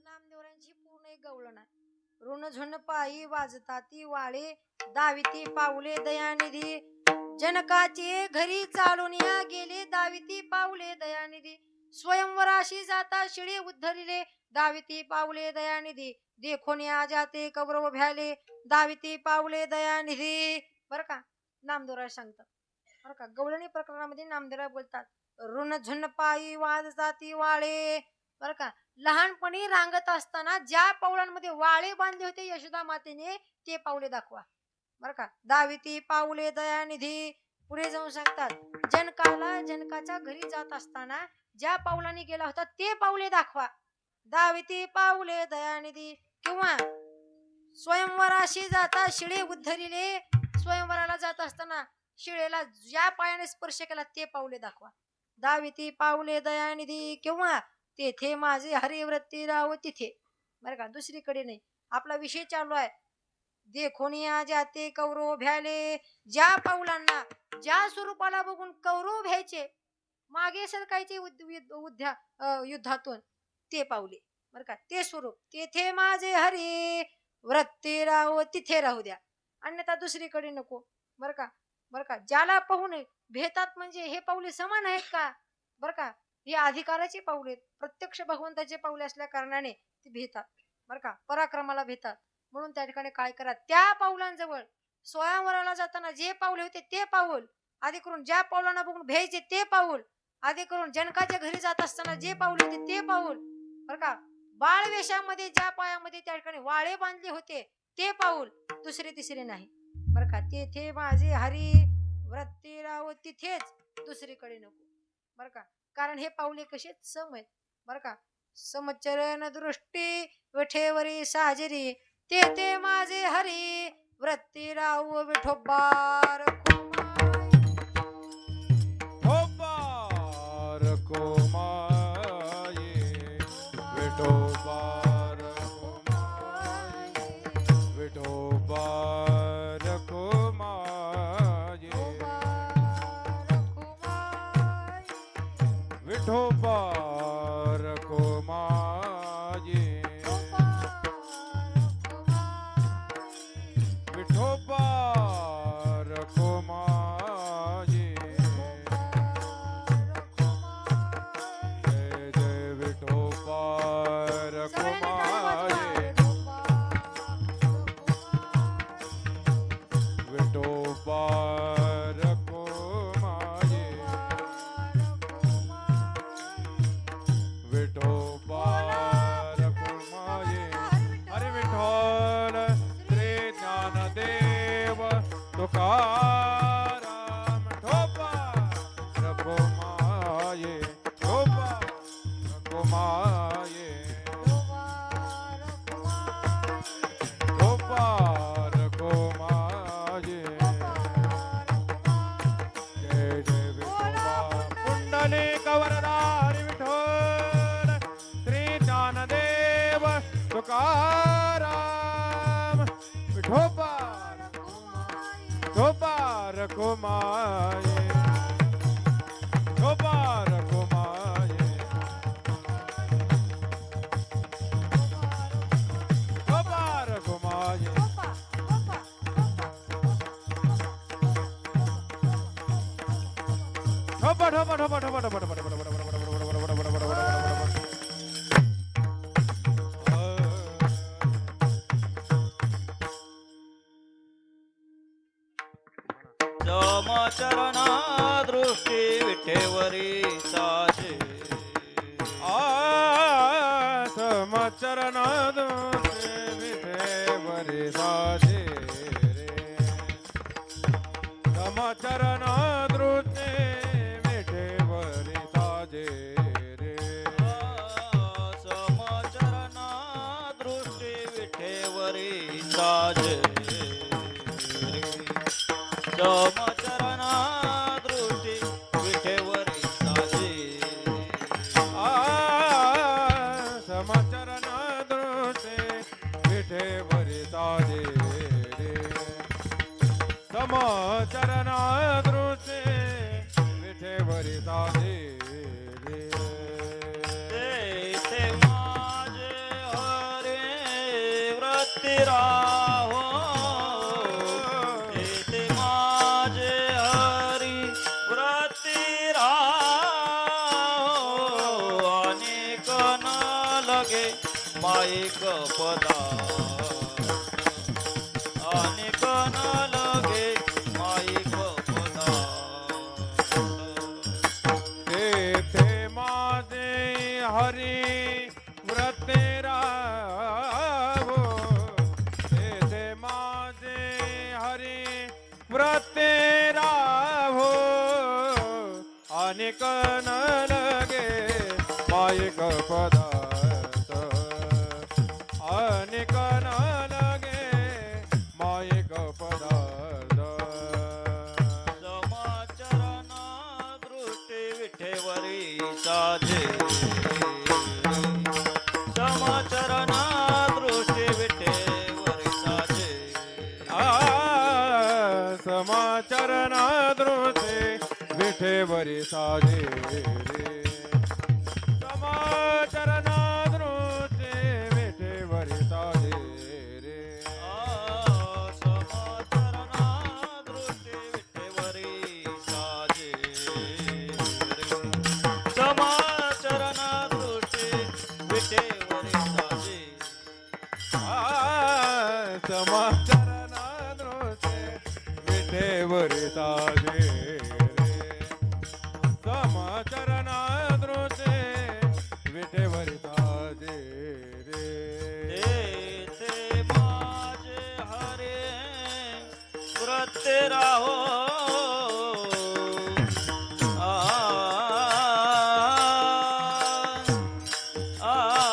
नामदेवरांची पूर्ण एक गवळण आहे. ऋण झुन पायी वाजता ती वाळे, दाविती पाऊले दयानिधी, जनकाचे घरी चालून या गेले, दाविती पाऊले दयानिधी, स्वयंवराशी जाता शिळे उद्धरिले, दाविती पाऊले दयानिधी, देखोन या जाते कौरव भ्याले, दाविती पाऊले दयानिधी. बर का, नामदेवराय सांगतात. बर का, गवळणी प्रकरणामध्ये नामदेवराय बोलतात, ऋण झुन पायी वाजता ती वाळे. बर का, लहानपणी रांगत असताना ज्या पावलांमध्ये वाळे बांधले होते यशोदा मातेने ते पावले दाखवा. बर का, दाविती पाऊले दयानिधी. पुढे जाऊन सांगतात, जनकाच्या घरी जात असताना ज्या पावलांनी गेला होता ते पावले दाखवा, दाविती पाऊले दयानिधी, किंवा स्वयंवराशी जाता शिळे उद्धरिले. स्वयंवराला जात असताना शिळेला ज्या पायाने स्पर्श केला ते पावले दाखवा. दाविती पावले दयानिधी किंवा तेथे माझे हरिवृत्ती राव तिथे. बरं का, दुसरीकडे नाही. आपला विषय चालू आहे. देखोनिया जाते कौरव भ्याले. ज्या पाऊलांना ज्या स्वरूपाला बघून कौरव भ्यायचे, मागे सरकायचे युद्धातून, ते पावले. बरं का, ते स्वरूप. तेथे माझे हरी वृत्ती राव तिथे राहू द्या, अन्यथा दुसरीकडे नको. बरं का, बरं का, ज्याला पाहून भेतात म्हणजे हे पाऊले समान आहेत का? बरं का, हे अधिकाराचे पाऊले, प्रत्यक्ष भगवंताचे पाऊले असल्या कारणाने ते भेतात. बरं का, पराक्रमाला भेतात. म्हणून त्या ठिकाणी काय करा, त्या पाऊलांजवळ स्वयंवराला जाताना जे पाऊले होते ते पाऊल, आधी करून ज्या पाऊलांना बघून भ्यायचे ते पाऊल, आधी करून जनकाच्या घरी जात असताना जे पाऊल होते ते पाऊल. बरं का, बाळवेशामध्ये ज्या पायामध्ये त्या ठिकाणी वाळे बांधले होते ते पाऊल, दुसरे तिसरे नाही. बरं का, तेथे माझे हरी वृत्ती राव तिथेच, दुसरीकडे नको. बरं का, कारण हे पाऊले कसे सम आहेत. बरं का, समचरण दृष्टी विठेवरी साजरी. तेथे माझे हरी वृत्ती राव विठोबार विठोबार कुमाये, विठोबार कुमाये, विठोबार कुमाये, विठोबार कुमाये, विठोबार कुमाये. जय जय विठोबार कुमाये, विठोबार कुमाये, विठोबार कुमाये. हरे विठ्ठल श्री ज्ञानदेव तुकाराम ठोबार कुमाये, ठोबार कुमाये, ठोबार कुमाये. जय जय विठोबा पुंडलिक वरदारी विठ्ठल श्री ज्ञानदेव तुकाराम विठोबार ठोबार कुमाये, ठोबार कुमाये, ठोबार कुमाये. ठोबा ठोबा ठोबा ठोबा ठोबा ठोबा ठोबा ठोबा ठोबा ठोबा ठोबा ठोबा. चरण दृष्टी विठेवरी साजे. समचरण दृष्टी विठेवरी साजे रे. समचरण दृष्टी विठेवरी साजे रे. समचरण दृष्टी विठेवरी साजे. समचरण दृष्टी विठेवरी साजे. समचरण दृष्टी विठेवरी साजे रे. समचरण दृष्टी विठेवरी साजे रे. तेथे माझे हरे वृत्ती राहो. तेथे माझे हरी वृत्ती राहो. अनेक न लगे माईक पदा. अनेक न लगे माईक पदा. तेथे माझे हरी व्रते राहो. तेथे माझे हरी व्रते राहो. अनेक न लगे माईक पदार्थ. अनेक न लगे साजे समचरण दृष्टी विठेवरी साजे समाचरण दृष्टी विठेवरी साजे रे समाचरण दृष्टी विठेवरी साजे रे समचरण दृष्टी विठेवरी साजे समाचरण दृष्टी विठेवरी साजे समाचरण दृष्टी विठेवरी साजे रे समाचरण दृष्टी विठेवरी साजे रे ते माझे हरे व्रत राहो आ, आ, आ,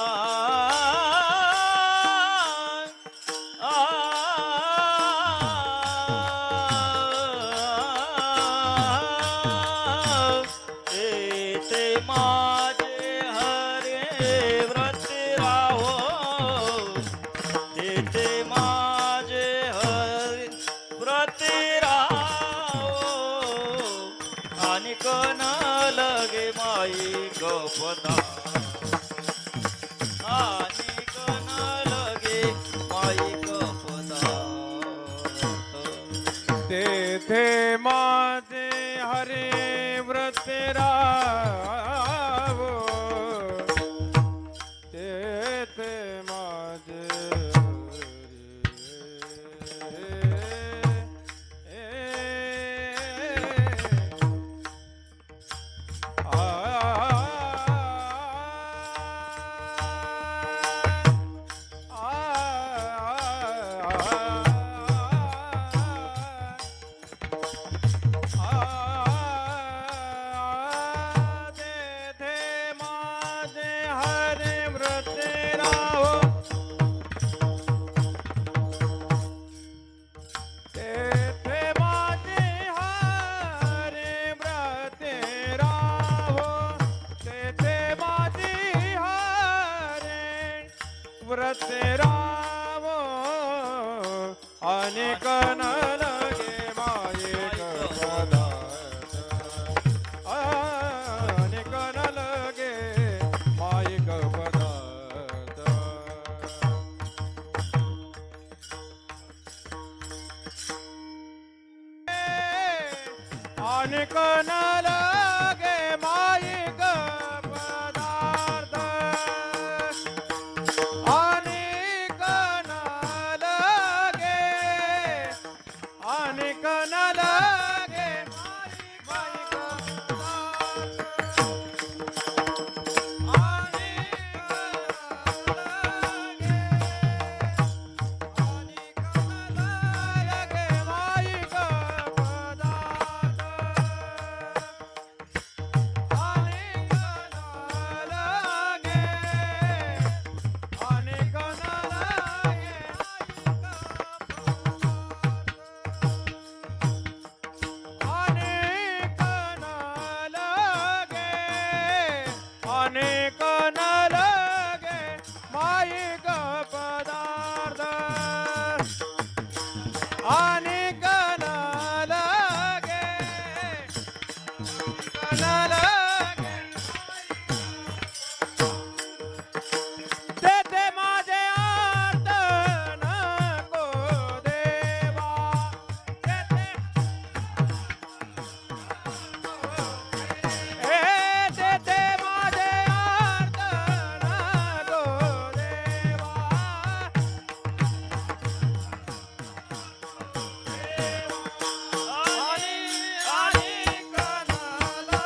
ते माझे हरे व्रत राहो तेथे माझे हरी व्रत राहो आणि कोण लगे माई गपदा आणि कोण लगे माई गपदा तेथे माझे हरे व्रत राहो तेथे माझे तेथे माझे हरे व्रत राहो तेथे माझे हरे व्रत राहो तेथे माझे हरे व्रत राहो अनेक न लगे मायेक पदार्थ अनेक न लगे मायेक पदार्थ अनेक न लगे मायेक पदार्थ अनेक न लगे अनेक न लगे मायेक पदार्थ अनेक न लगे मायिक पदार्थ अनेक न लगे न लगे तेथे माझे अर्थ नको देवा तेथे तेथे माझे अर्थ नको देवा अनेक न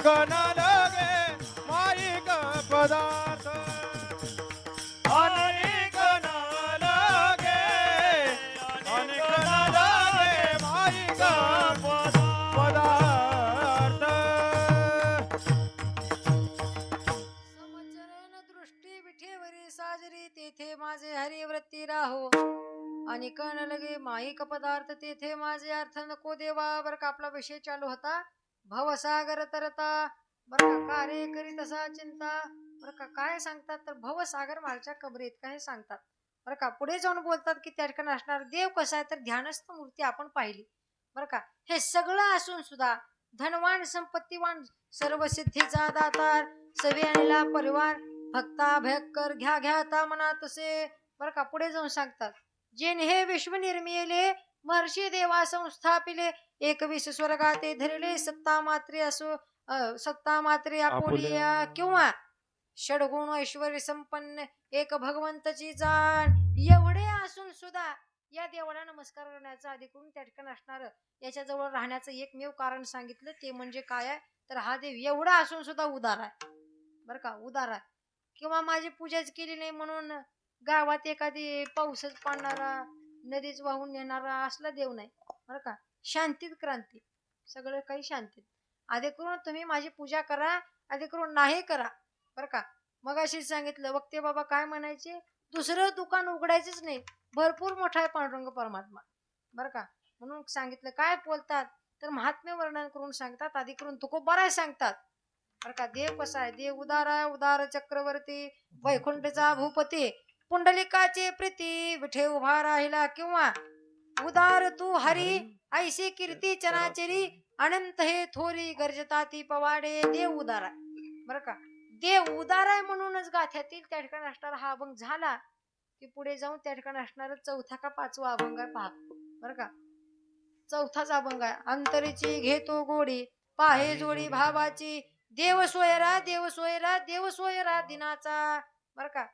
अनेक न लगे माईक पदार्थ अनेक न लगे अनेक न लगे माईक पदार्थ समचरण दृष्टी विठेवरी साजरी तेथे माझे हरिवृत्ती राहो आणि कण लगे माईक पदार्थ तेथे माझे अर्थ नको देवा. बर का आपला विषय चालू होता भवसागर तरता. बर का कार्य करीत असा चिंता. बर का काय सांगतात तर भवसागर माझ्या कबरीत काय सांगतात. बर का पुढे जाऊन बोलतात की त्या ठिकाणी असणार देव कसा आहे तर ध्यानस्थ मूर्ती आपण पाहिली. बर का हे सगळं असून सुद्धा धनवान संपत्तीवान सर्व सिद्धीचा दातार सवियानीला परिवार भक्ता भयकर घ्या घ्या आता मना तसे. बर का पुढे जाऊन सांगतात जेन हे विश्व निर्मिले महर्षी देवा संस्थापिले 21 स्वर्गाते धरले सत्ता मात्रे असो सत्ता मात्रे आपुलिया किंवा षडगुण ऐश्वर संपन्न एक भगवंताची जाण. एवढे असून सुद्धा या देवाला नमस्कार करण्याचा अधिकरून त्या ठिकाणी असणार याच्या जवळ राहण्याचं एकमेव कारण सांगितलं ते म्हणजे काय आहे तर हा देव एवढा असून सुद्धा उदार आहे. बर का उदार आहे. किंवा माझी पूजाच केली नाही म्हणून गावात एखादी पाऊसच पाडणारा नदीच वाहून नेणारा असला देव नाही. बरं का शांतीत क्रांती सगळं काही शांतीत. आधी करून तुम्ही माझी पूजा करा आधी करून नाही करा. बरं का मग अशीच सांगितलं वक्ते बाबा काय म्हणायचे दुसरं दुकान उघडायचंच नाही भरपूर मोठा आहे पांडुरंग परमात्मा. बरं का म्हणून सांगितलं काय बोलतात तर महात्म्य वर्णन करून सांगतात आधी करून तुकोबाराय सांगतात. बरं का देव कसा आहे देव उदार आहे उदार चक्रवर्ती वैकुंठचा भूपती पुंडलिकाचे प्रीती विठे उभा राहिला किंवा उदार तू हरी ऐशी कीर्ती चराचरी अनंत हे थोरी गर्जताती पवाडे. देव उदार आहे. बरं का देव उदार आहे म्हणूनच गाथ्यातील त्या ठिकाणी असणारा हा अभंग झाला की पुढे जाऊन त्या ठिकाणी असणार चौथा का पाचवा अभंग आहे पहा. बरं का चौथाच अभंग आहे अंतरीची घेतो गोडी पाहे जोडी भावाची देव सोयरा देव सोयरा देव सोयरा दिनाचा. बरं का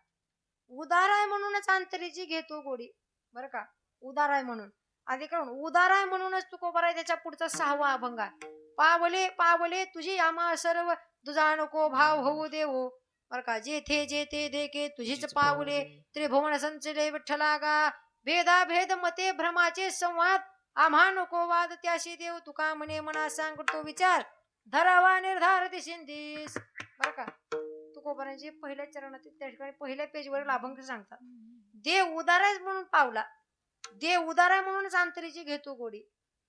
उदार आहे म्हणूनच अंतरीची घेतो गोडी. बरं का उदार आहे म्हणून आधी करून उदार आहे म्हणूनच तुकोबार आहे त्याच्या पुढचा 6वा अभंग आहे पावले पावले तुझी आम्हा सर्व तुझा नको भाव होऊ देवो. बरं का जेथे जेथे देखे तुझीच पावले त्रिभुवन संचले विठ्ठला गा भेदा भेद मते भ्रमाचे संवाद आम्हा नको वाद त्याशी देव तुका म्हणे मना सांगतो विचार धरावा निर्धार दिशिंदीस. बरं का तुकोबारांची पहिल्या चरणातील त्या ठिकाणी पहिल्या पेजवरील अभंग सांगतात देव उदार आहे म्हणून पावला देव उदार आहे म्हणूनच अंतरीची घेतो गोडी.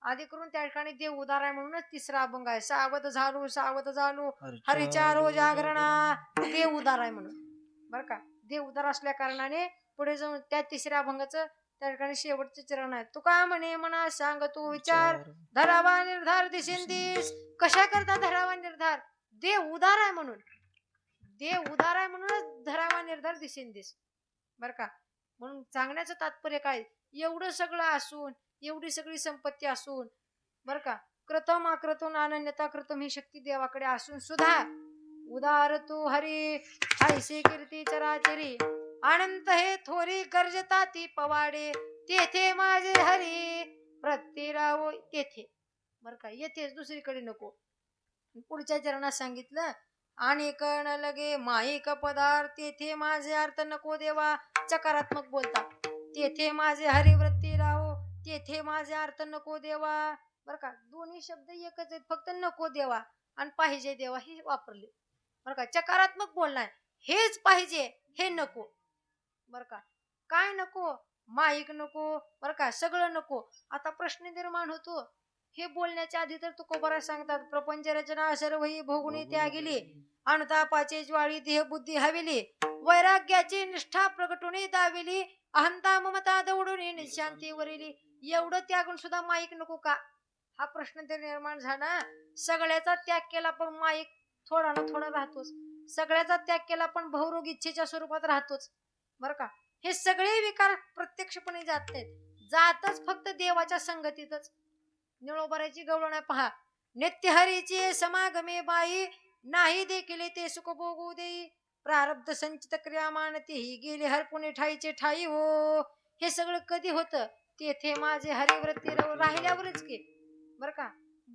आधी करून त्या ठिकाणी देव उदार आहे म्हणूनच तिसरा अभंग आहे सावध झालो हरिचारो जागरणा देव उदार आहे म्हणून. बरं का देव उदार असल्या कारणाने पुढे जाऊन त्या तिसऱ्या अभंगाचं त्या ठिकाणी शेवटचे चरण आहे तुका म्हणे मना सांग तू विचार धरावा निर्धार दिसेंदीस. कशा करता धरावा निर्धार देव उदार आहे म्हणून देव उदार आहे म्हणूनच धरावा निर्धार दिसेंदीस. बर का म्हणून सांगण्याचं तात्पर्य काय एवढं सगळं असून एवढी सगळी संपत्ती असून बर का कृतम अकृतम अनन्यता कृतम ही शक्ती देवाकडे असून सुद्धा उदार तू हरी ऐशी कीर्ती चराचरी अनंत हे थोरी गर्जता ती पवाडे तेथे माझे हरी प्रत्येराव तेथे. बर का येथेच दुसरीकडे नको. पुढच्या चरणात सांगितलं आणि कण लगे माईक पदार्थ तेथे माझे अर्थ नको देवा. चकारात्मक बोलता तेथे माझे हरिवृत्ती राहो तेथे माझे अर्थ नको देवा. बर का दोन्ही शब्द एकच आहेत फक्त नको देवा आणि पाहिजे देवा हे वापरले. बर का चकारात्मक बोलणार हेच पाहिजे हे नको. बर का काय नको माईक नको बर का सगळं नको. आता प्रश्न निर्माण होतो हे बोलण्याच्या आधी तर तुकोबारा सांगतात प्रपंच रचना सर्व ही भोगुनी त्यागिली अनतापाचे ज्वाळी देह बुद्धी हविली वैराग्याची निष्ठा प्रगटुनी दाविली अहंता ममता दौडून शांती वरिली. एवढं त्यागून सुद्धा माईक नको का हा प्रश्न तर निर्माण झाला. सगळ्याचा त्याग केला पण माईक थोडा ना थोडा राहतोच. सगळ्याचा त्याग केला पण बहुरोग इच्छेच्या स्वरूपात राहतोच. बर का हे सगळे विकार प्रत्यक्षपणे जात नाहीत जातच फक्त देवाच्या संगतीतच. निळोबाराची गवळण आहे पहा नित्य हरीचे समागमे बाई नाही देखील ते सुख भोगू देई प्रारब्ध संचित क्रिया मानते ही गेले हरपुणे ठाईचे ठाई हो. हे सगळं कधी होतं तेथे माझे हरिवृत्ती राहिल्यावरच की. बर का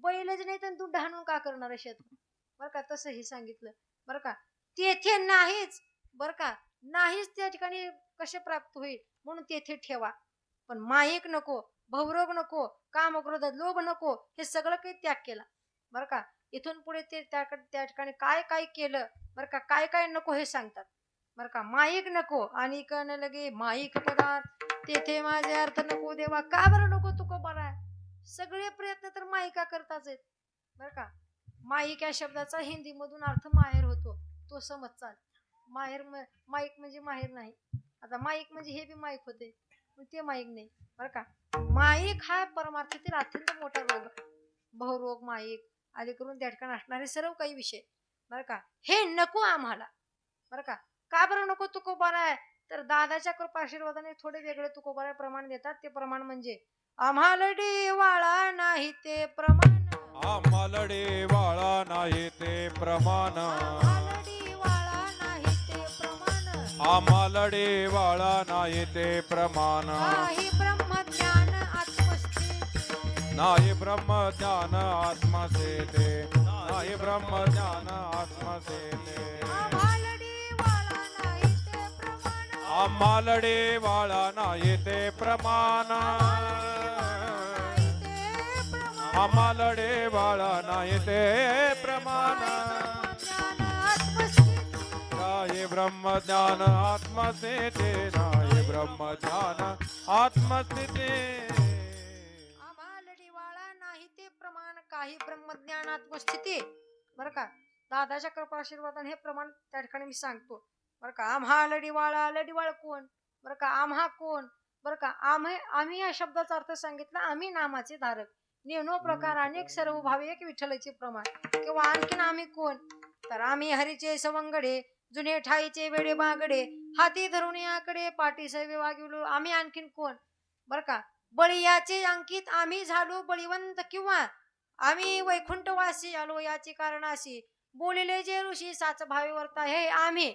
बैलच नाही तर तू डहाणून का करणार शेत. बरं का, तसंही सांगितलं बरं का. तेथे नाहीच बरं का, नाहीच त्या ठिकाणी कसे प्राप्त होईल म्हणून तेथे ठेवा. पण माईक नको, भवरोग नको, कामक्रोध लोभ नको, हे सगळं काही त्याग केला बरं का. इथून पुढे ते त्या ठिकाणी काय काय केलं बरं का, काय काय नको हे सांगतात बरं का. माईक नको आणि कण लगे माईक पदार्थ तेथे माझे अर्थ नको देवा. का बरं नको तुको बरा, सगळे प्रयत्न तर माईका करताच आहेत बरं का. माईक या शब्दाचा हिंदी मधून अर्थ माहेर होतो, तो समज चाल. माईक म्हणजे माहेर नाही. आता माईक म्हणजे हे बी माईक होते पण ते माईक नाही बरं का. माईक हा परमार्थातील अत्यंत मोठा रोग, बहुरोग माईक आदी करून त्या ठिकाणी असणारे सर्व काही विषय बरं का, हे नको आम्हाला बरं का. का बरं नको तुकोबारा आहे, तर दादाच्या कृपा आशीर्वादाने थोडे वेगळे तुकोबारा प्रमाण देतात. ते प्रमाण म्हणजे आम्हाला वाळा नाही ते प्रमाण, आम्हाला वाळा नाही ते प्रमाण, आम्हाला वाळा नाही ते प्रमाण, आम्हाला वाळा नाही ते प्रमाण. काही ब्रह्मज्ञान आत्मस्थित, नाही ब्रह्मज्ञान आत्मसेते, नाही ब्रह्मज्ञान आत्मसेते. आम्हाला वाळा नाही ते प्रमाण, आम्हाला वाळा नाही ते प्रमाण, नाही ब्रह्मज्ञान आत्मसेते, नाही ब्रह्मज्ञान आत्मस्थिते. आम्हाला वाळा नाही ते प्रमाण, काही ब्रह्मज्ञान आत्मस्थिती बरं का. दादाच्या कृपा आशीर्वादाने हे प्रमाण त्या ठिकाणी मी सांगतो बरं का. आम्हा लढीवाळा, लढीवाळ कोण बरं का, आम्हा कोण बरं का. आम्ही या शब्दाचा अर्थ सांगितला, आम्ही नामाचे धारक, नेनो प्रकार अनेक सर्व भावे एक विठ्ठलाचे प्रमाण. किंवा आणखीन आम्ही कोण, तर आम्ही हरीचे सवंगडे, जुने ठाईचे वेडे बागडे, हाती धरून याकडे पाठी सैवे वागिवलो. आम्ही आणखीन कोण बरं का. बळीयाचे अंकित आम्ही झालो बळीवंत, किंवा आम्ही वैकुंठवासी आलो याची कारण अशी, बोलिले जे ऋषी साच भावे वर्ता, हे आम्ही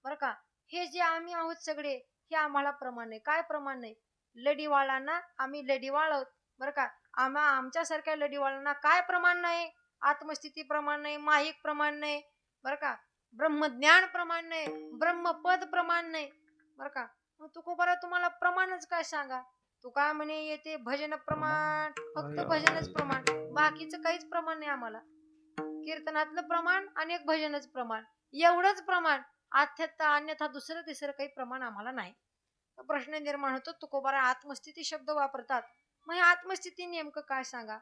बरं का. हे जे आम्ही आहोत सगळे, हे आम्हाला प्रमाण नाही. काय प्रमाण नाही, लढीवाळांना आम्ही लढीवाळ आहोत बरं का. आमच्यासारख्या लढीवाळांना काय प्रमाण नाही, आत्मस्थिती प्रमाण नाही, माहिक प्रमाण नाही बरं का, ब्रह्मज्ञान प्रमाण नाही, ब्रह्मपद प्रमाण नाही बरं का. मग तुकोबारा तुम्हाला प्रमाणच काय सांगा. तुका म्हणे येते भजन प्रमाण, फक्त भजनच प्रमाण, बाकीचं काहीच प्रमाण नाही आम्हाला. कीर्तनातलं प्रमाण आणि एक भजनच प्रमाण, एवढंच प्रमाण. अन्यथा दुसरं तिसरं काही प्रमाण आम्हाला नाही. प्रश्न निर्माण होतो, तुकोबारा आत्मस्थिती शब्द वापरतात, मग आत्मस्थिती नेमकं काय सांगा.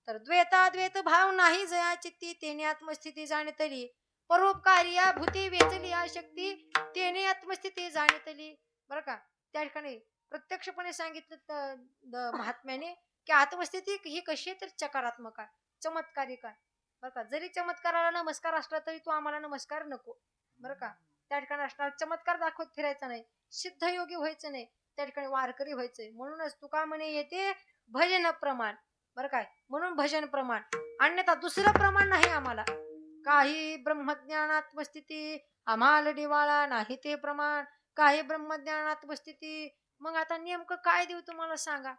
तर द्वैताद्वैत भाव नाही जया चित्ती, तेने आत्मस्थिती जाणतली, परोपकारिया भूती वेचली आशक्ती, तेने आत्मस्थिती जाणतली बरं का. त्या ठिकाणी प्रत्यक्षपणे सांगितलं महात्म्याने की आत्मस्थिती ही कशी आहे, तर चकारात्मक आहे, चमत्कारिक आहे बरं का. जरी चमत्काराला नमस्कार असला तरी तो आम्हाला नमस्कार नको बरं का. त्या ठिकाणी असणार चमत्कार दाखवत फिरायचा नाही, सिद्ध योगी व्हायचं नाही, त्या ठिकाणी वारकरी व्हायचंय. म्हणूनच तुका म्हणे येते भजन प्रमाण बरं काय, म्हणून भजन प्रमाण, अन्यथा दुसरं प्रमाण नाही आम्हाला. काही ब्रह्मज्ञान आत्मस्थिती आम्हाला दिवाळा नाही ते प्रमाण, काही ब्रह्मज्ञान आत्मस्थिती. मग आता नेमकं काय देऊ तुम्हाला सांगा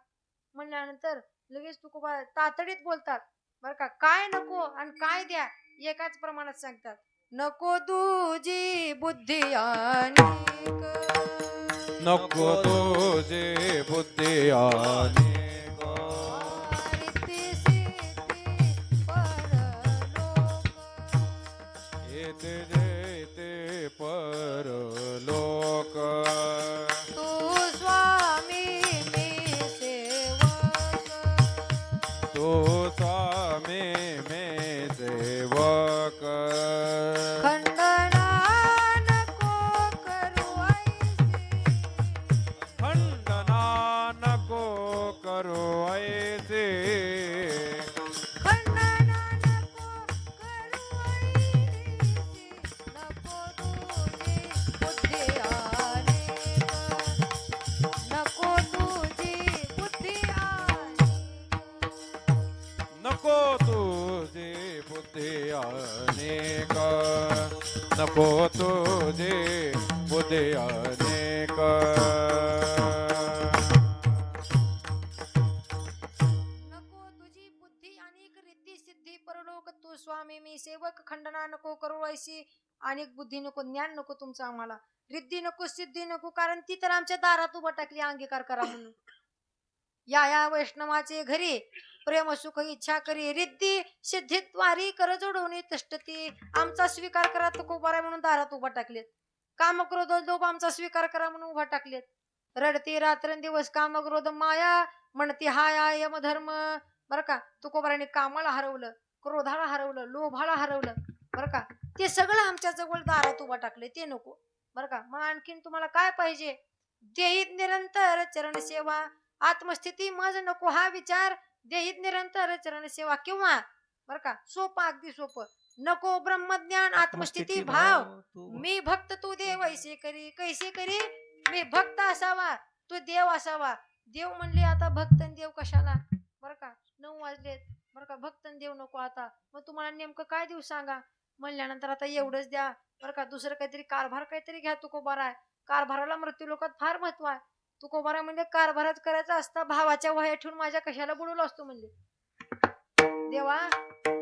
म्हणल्यानंतर लगेच तुकोबा तातडीत बोलतात बरं का. काय नको आणि काय द्या एकाच प्रमाणात सांगतात. नको तुझी बुद्धी अनेक, नको तुझे बुद्धी अनेक, रिद्धी सिद्धी परलोक, येते जेते परलोक. तू स्वामी मी सेवक, तू स्वामी मे सेवक. खंडना नको करू ऐसे, खंडना नको करो ऐसे, खंडना नको करू ऐसे, नको तुझी बुद्धी अनेक, नको तुझी बुद्धी अनेक. नको तुझे बुद्धी अनेक, नको तुझे बुद्धी अनेक. नको तुझी बुद्धी अनेक, रिद्धी सिद्धी परलोक सेवक तू स्वामी मी सेवक, खंडना नको करू ऐशी, अनेक बुद्धी नको, ज्ञान नको तुमचं आम्हाला, रिद्धी नको सिद्धी नको, कारण ती तर आमच्या दारात उभं टाकली अंगीकार करा म्हणून. या वैष्णवाचे घरी प्रेम सुख इच्छा करी, रिद्धी सिद्धी द्वारी कर जोडवणी तष्टती, आमचा स्वीकार करा तुकोबारा म्हणून दारात उभा टाकलेत. कामक्रोध लोभ आमचा स्वीकार करा म्हणून उभा टाकलेत. रडती रात्रंदिवस कामक्रोध माया, म्हणती हाया यमधर्म. बरं का, तुकोबाराने कामाला हरवलं, क्रोधाला हरवलं, लोभाला हरवलं. बरं का, ते सगळं आमच्या जवळ दारात उभा टाकले, ते नको. बरं का, मग आणखीन तुम्हाला काय पाहिजे? देहीत निरंतर चरण सेवा, आत्मस्थिती मज नको हा विचार, देहीत निरंतर चरण सेवा. किंवा बरं का, सोपं अगदी सोपं, नको ब्रह्मज्ञान आत्मस्थिती भाव, मी भक्त तू देव ऐसे करी. कैसे करी? मी भक्त असावा तू देव असावा. देव म्हणले आता भक्त आणि देव कशाला? बरं का, 9 वाजलेत. बरं का, भक्त आणि देव नको आता, मग तुम्हाला नेमकं काय देऊ सांगा? म्हणल्यानंतर आता एवढंच द्या. बरं का, दुसरं काहीतरी कारभार काहीतरी घ्या. तुकोबारा आहे, कारभाराला मृत्यू लोकात फार महत्व आहे. तुकोबारा म्हणजे कारभारच करायचा असता, भावाच्या वह्या ठेवून माझ्या कशाला बुडवलो असतो म्हणले. देवा,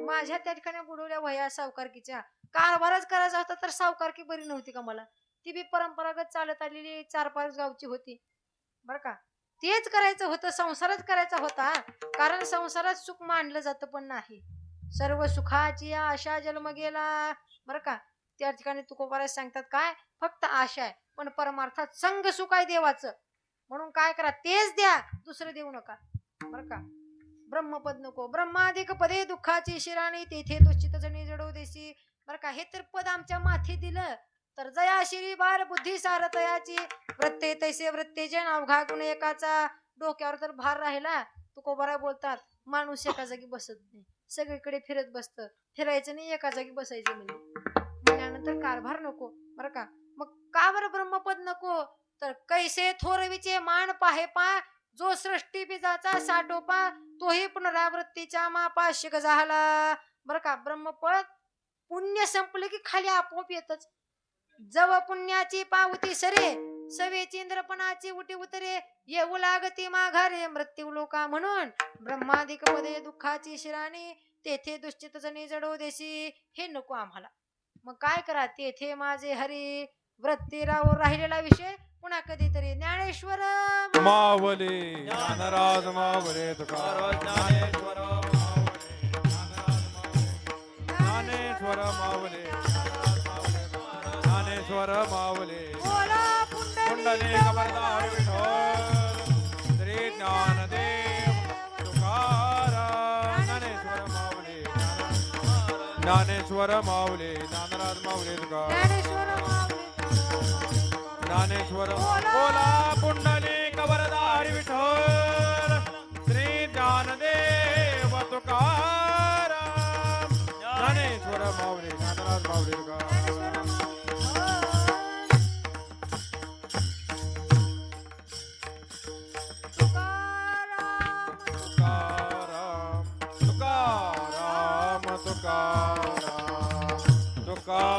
माझ्या त्या ठिकाणी बुडवल्या वह्या सावकारकीच्या, कारभारच करायचा होता तर सावकारकी बरी नव्हती का मला? ती बी परंपरागत चालत आलेली 4-5 गावची होती. बरं का, तेच करायचं होतं, संसारच करायचा होता. कारण संसारात सुख मानलं जातं पण नाही, सर्व सुखाची आशा जन्म गेला. बरं का, त्या ठिकाणी तुकोबारा सांगतात काय, फक्त आशा आहे पण परमार्थात संग सुख आहे देवाचं. म्हणून काय करा, तेच द्या, दुसरं देऊ नका. बरं का, ब्रह्मपद नको, ब्रह्मादिक पदे दुःखाची शिराणी, तेथे दुश्चित जणी जडो देशी. बरं का, हे तर पद आमच्या माथी दिलं तर जया शिरी बार बुद्धी सारतयाची, वृत्ते तैसे वृत्तेचे अवघा गुण एकाचा. डोक्यावर तर भार राहिला. तुकोबारा बोलतात माणूस एका जागी बसत नाही, सगळीकडे फिरत बसतं, फिरायचं नाही, एका जागी बसायचं म्हणल्यानंतर कारभार नको. बरं का, मग का बरं ब्रह्मपद नको? तर कैसे थोरवीचे मान पाहे पा, जो सृष्टी बीजाचा साठोपा, तोही पुनरावृत्तीच्या मापा शिक झाला. बरं का, ब्रह्मपद पुण्य संपलं की खाली आपोआप येतच. जव पुण्याची पावती सरे, सवेची इंद्रपणाची उटी उतरे, येऊ लागती माघारे मृत्यू लोका. म्हणून ब्रह्मादिक पदे दुःखाची शिराणी, तेथे दुश्चित जणी जडो देशी. हे नको आम्हाला. मग काय करा, तेथे माझे हरी वृत्तीरावर राहिलेला विषय पुन्हा कधीतरी. ज्ञानेश्वर मावले ज्ञानराज मावले तुकाराम, ज्ञानेश्वर ज्ञानेश्वर मावले, ज्ञानेश्वर मावले, कुंडली खबरदार विठोर, श्री ज्ञानदेव तुकाराम. ज्ञानेश्वर मावले, ज्ञानेश्वर मावले, ज्ञानराज मावले तुकाराम. ज्ञानेश्वर बोला पुंडली खबरदार विठोर, श्री ज्ञानदेव तुकाराम. ज्ञानेश्वर मावले, ज्ञानराज मावले तुकाराम. तुकाराम तुकाराम तुकाराम तुकाराम.